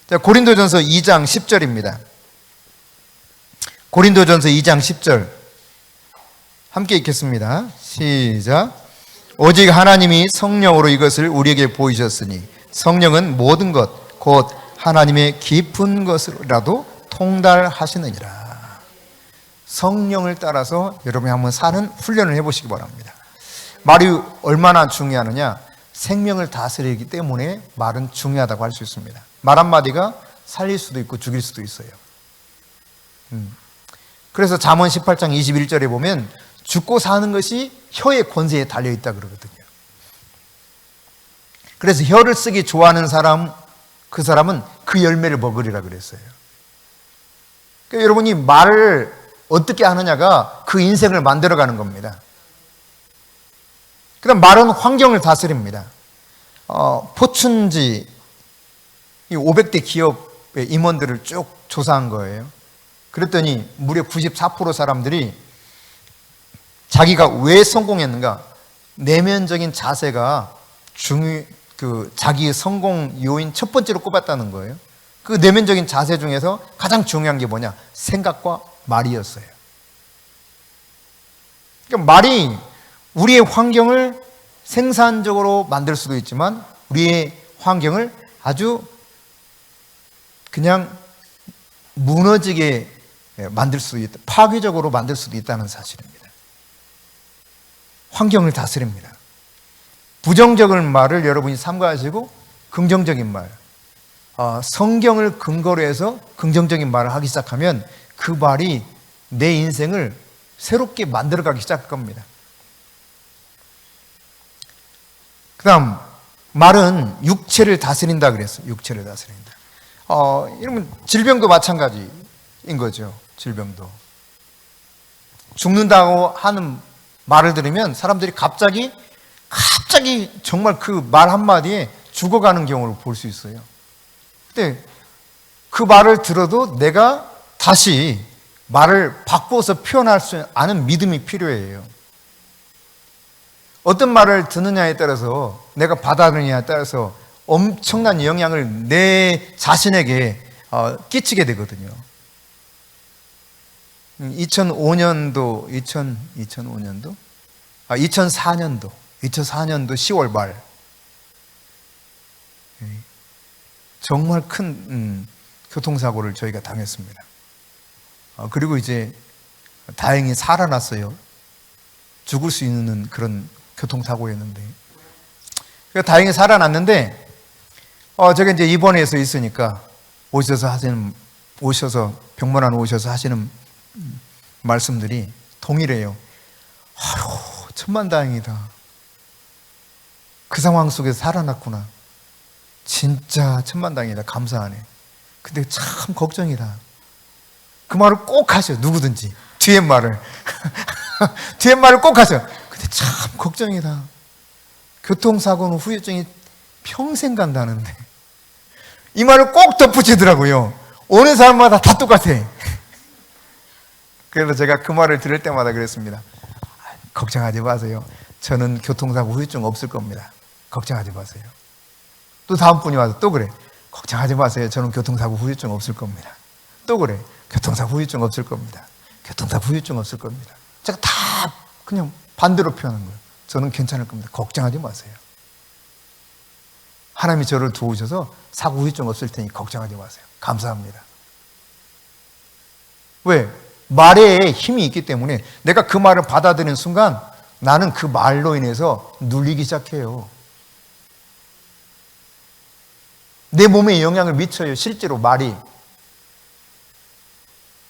Speaker 1: 자, 고린도전서 2장 10절입니다. 고린도전서 2장 10절 함께 읽겠습니다. 시작. 오직 하나님이 성령으로 이것을 우리에게 보이셨으니 성령은 모든 것 곧 하나님의 깊은 것이라도 통달하시느니라. 성령을 따라서 여러분이 한번 사는 훈련을 해보시기 바랍니다. 말이 얼마나 중요하느냐? 생명을 다스리기 때문에 말은 중요하다고 할 수 있습니다. 말 한마디가 살릴 수도 있고 죽일 수도 있어요. 그래서 잠언 18장 21절에 보면 죽고 사는 것이 혀의 권세에 달려있다 그러거든요. 그래서 혀를 쓰기 좋아하는 사람, 그 사람은 그 열매를 먹으리라 그랬어요. 그러니까 여러분이 말을 어떻게 하느냐가 그 인생을 만들어가는 겁니다. 그다음 말은 환경을 다스립니다. 포춘지 500대 기업의 임원들을 쭉 조사한 거예요. 그랬더니 무려 94% 사람들이 자기가 왜 성공했는가? 내면적인 자세가 자기의 성공 요인 첫 번째로 꼽았다는 거예요. 그 내면적인 자세 중에서 가장 중요한 게 뭐냐? 생각과 말이었어요. 그러니까 말이 우리의 환경을 생산적으로 만들 수도 있지만 우리의 환경을 아주 그냥 무너지게 만들 수도 있다. 파괴적으로 만들 수도 있다는 사실입니다. 환경을 다스립니다. 부정적인 말을 여러분이 삼가하시고 긍정적인 말, 성경을 근거로 해서 긍정적인 말을 하기 시작하면 그 말이 내 인생을 새롭게 만들어가기 시작할 겁니다. 그 다음 말은 육체를 다스린다 그랬어요. 육체를 다스린다. 이러면 질병도 마찬가지인 거죠. 질병도. 죽는다고 하는 말을 들으면 사람들이 갑자기 정말 그 말 한마디에 죽어가는 경우를 볼 수 있어요. 근데 그 말을 들어도 내가 다시 말을 바꾸어서 표현할 수 아는 믿음이 필요해요. 어떤 말을 듣느냐에 따라서 내가 받아들이느냐에 따라서 엄청난 영향을 내 자신에게 끼치게 되거든요. 2004년도 10월 말 정말 큰 교통사고를 저희가 당했습니다. 그리고 이제 다행히 살아났어요. 죽을 수 있는 그런 교통사고였는데 다행히 살아났는데 제가 이제 입원해서 있으니까 오셔서 병문안 오셔서 하시는 말씀들이 동일해요. 아유, 천만다행이다. 그 상황 속에서 살아났구나. 진짜 천만다행이다. 감사하네. 근데 참 걱정이다. 그 말을 꼭 하셔. 누구든지. 뒤에 말을. 뒤에 말을 꼭 하셔. 근데 참 걱정이다. 교통사고는 후유증이 평생 간다는데. 이 말을 꼭 덧붙이더라고요. 오는 사람마다 다 똑같아. 그래서 제가 그 말을 들을 때마다 그랬습니다. 걱정하지 마세요. 저는 교통사고 후유증 없을 겁니다. 걱정하지 마세요. 또 다음 분이 와서 또 그래. 걱정하지 마세요. 저는 교통사고 후유증 없을 겁니다. 또 그래. 교통사고 후유증 없을 겁니다. 교통사고 후유증 없을 겁니다. 제가 다 그냥 반대로 표현한 거예요. 저는 괜찮을 겁니다. 걱정하지 마세요. 하나님이 저를 도우셔서 사고 후유증 없을 테니 걱정하지 마세요. 감사합니다. 왜? 말에 힘이 있기 때문에 내가 그 말을 받아들이는 순간 나는 그 말로 인해서 눌리기 시작해요. 내 몸에 영향을 미쳐요. 실제로 말이.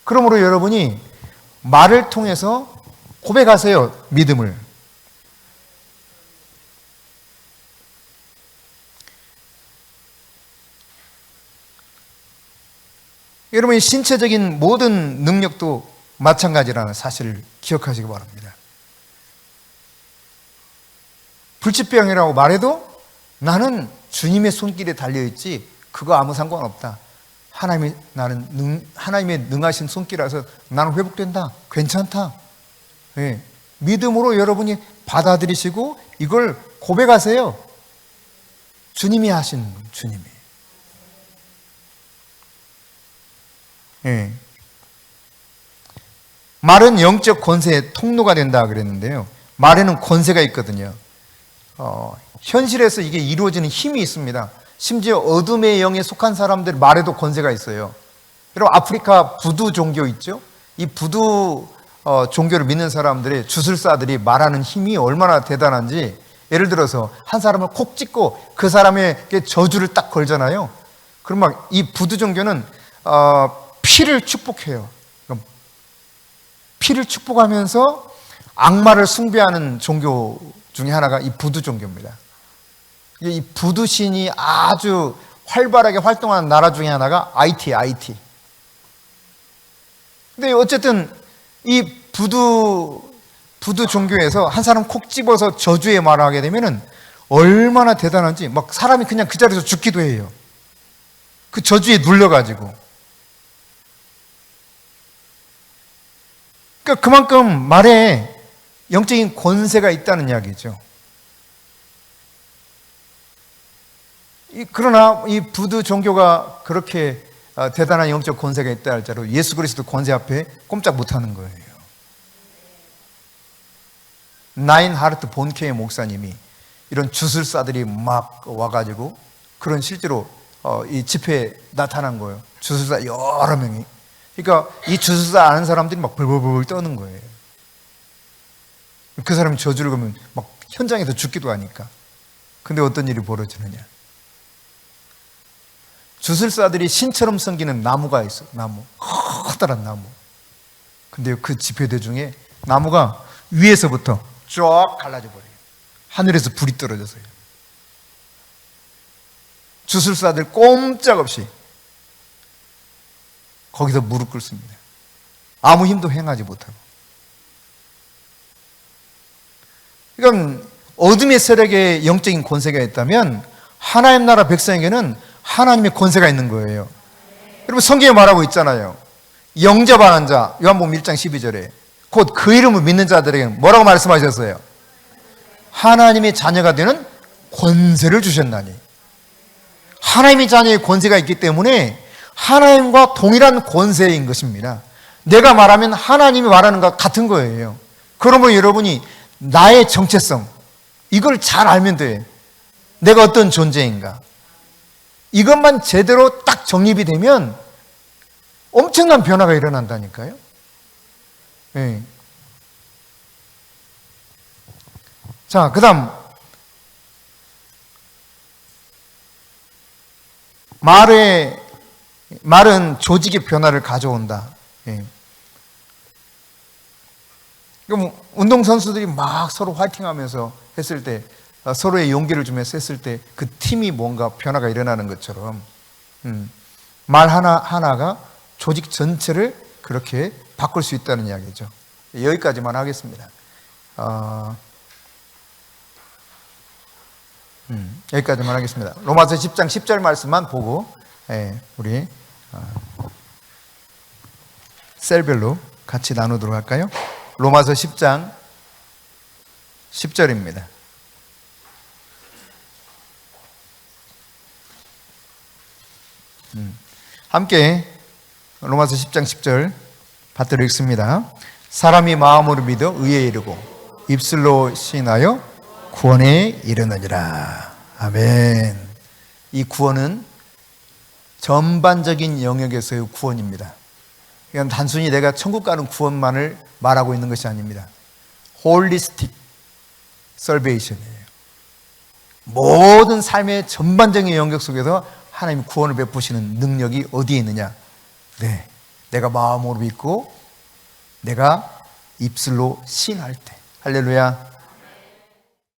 Speaker 1: 그러므로 여러분이 말을 통해서 고백하세요. 믿음을. 여러분이 신체적인 모든 능력도 마찬가지라는 사실을 기억하시기 바랍니다. 불치병이라고 말해도 나는 주님의 손길에 달려있지 그거 아무 상관없다. 하나님의 능하신 손길이라서 나는 회복된다. 괜찮다. 예. 믿음으로 여러분이 받아들이시고 이걸 고백하세요. 주님이 하신 주님이. 예. 말은 영적 권세의 통로가 된다 그랬는데요. 말에는 권세가 있거든요. 현실에서 이게 이루어지는 힘이 있습니다. 심지어 어둠의 영에 속한 사람들 말에도 권세가 있어요. 여러분 아프리카 부두 종교 있죠? 이 부두 종교를 믿는 사람들의 주술사들이 말하는 힘이 얼마나 대단한지, 예를 들어서 한 사람을 콕 찍고 그 사람에게 저주를 딱 걸잖아요. 그럼 막 이 부두 종교는 피를 축복해요. 피를 축복하면서 악마를 숭배하는 종교 중에 하나가 이 부두 종교입니다. 이 부두 신이 아주 활발하게 활동하는 나라 중에 하나가 IT. 근데 어쨌든 이 부두 종교에서 한 사람 콕 집어서 저주의 말을 하게 되면은 얼마나 대단한지, 막 사람이 그냥 그 자리에서 죽기도 해요. 그 저주에 눌려가지고. 그러니까 그만큼 말에 영적인 권세가 있다는 이야기죠. 그러나 이 부두 종교가 그렇게 대단한 영적 권세가 있다 할지라도 예수 그리스도 권세 앞에 꼼짝 못하는 거예요. 나인 하르트 본케의 목사님이 이런 주술사들이 막 와가지고 그런 실제로 이 집회에 나타난 거예요. 주술사 여러 명이. 그러니까 이 주술사 아는 사람들이 막 벌벌벌 떠는 거예요. 그 사람이 저주를 걸면 막 현장에서 죽기도 하니까. 근데 어떤 일이 벌어지느냐? 주술사들이 신처럼 섬기는 나무가 있어. 나무. 커다란 나무. 근데 그 집회대 중에 나무가 위에서부터 쫙 갈라져 버려요. 하늘에서 불이 떨어져서요. 주술사들 꼼짝없이 거기서 무릎 꿇습니다. 아무 힘도 행하지 못하고. 그러니까 어둠의 세력에 영적인 권세가 있다면 하나님 나라 백성에게는 하나님의 권세가 있는 거예요. 여러분 성경에 말하고 있잖아요. 영접하는 자, 요한복음 1장 12절에 곧 그 이름을 믿는 자들에게는 뭐라고 말씀하셨어요? 하나님의 자녀가 되는 권세를 주셨나니. 하나님의 자녀의 권세가 있기 때문에 하나님과 동일한 권세인 것입니다. 내가 말하면 하나님이 말하는 것과 같은 거예요. 그러면 여러분이 나의 정체성, 이걸 잘 알면 돼. 내가 어떤 존재인가. 이것만 제대로 딱 정립이 되면 엄청난 변화가 일어난다니까요. 네. 자, 그 다음 말은 조직의 변화를 가져온다. 예. 그럼 운동선수들이 막 서로 화이팅하면서 했을 때, 서로의 용기를 주면서 했을 때 그 팀이 뭔가 변화가 일어나는 것처럼 말 하나가 조직 전체를 그렇게 바꿀 수 있다는 이야기죠. 여기까지만 하겠습니다. 여기까지만 하겠습니다. 로마서 10장 10절 말씀만 보고 우리 셀별로 같이 나누도록 할까요? 로마서 10장 10절입니다. 함께 로마서 10장 10절 받들어 읽습니다. 사람이 마음으로 믿어 의에 이르고 입술로 시인하여 구원에 이르느니라. 아멘. 이 구원은 전반적인 영역에서의 구원입니다. 이건 단순히 내가 천국 가는 구원만을 말하고 있는 것이 아닙니다. 홀리스틱 설베이션이에요. 모든 삶의 전반적인 영역 속에서 하나님 구원을 베푸시는 능력이 어디에 있느냐? 네, 내가 마음으로 믿고 내가 입술로 시인할 때. 할렐루야.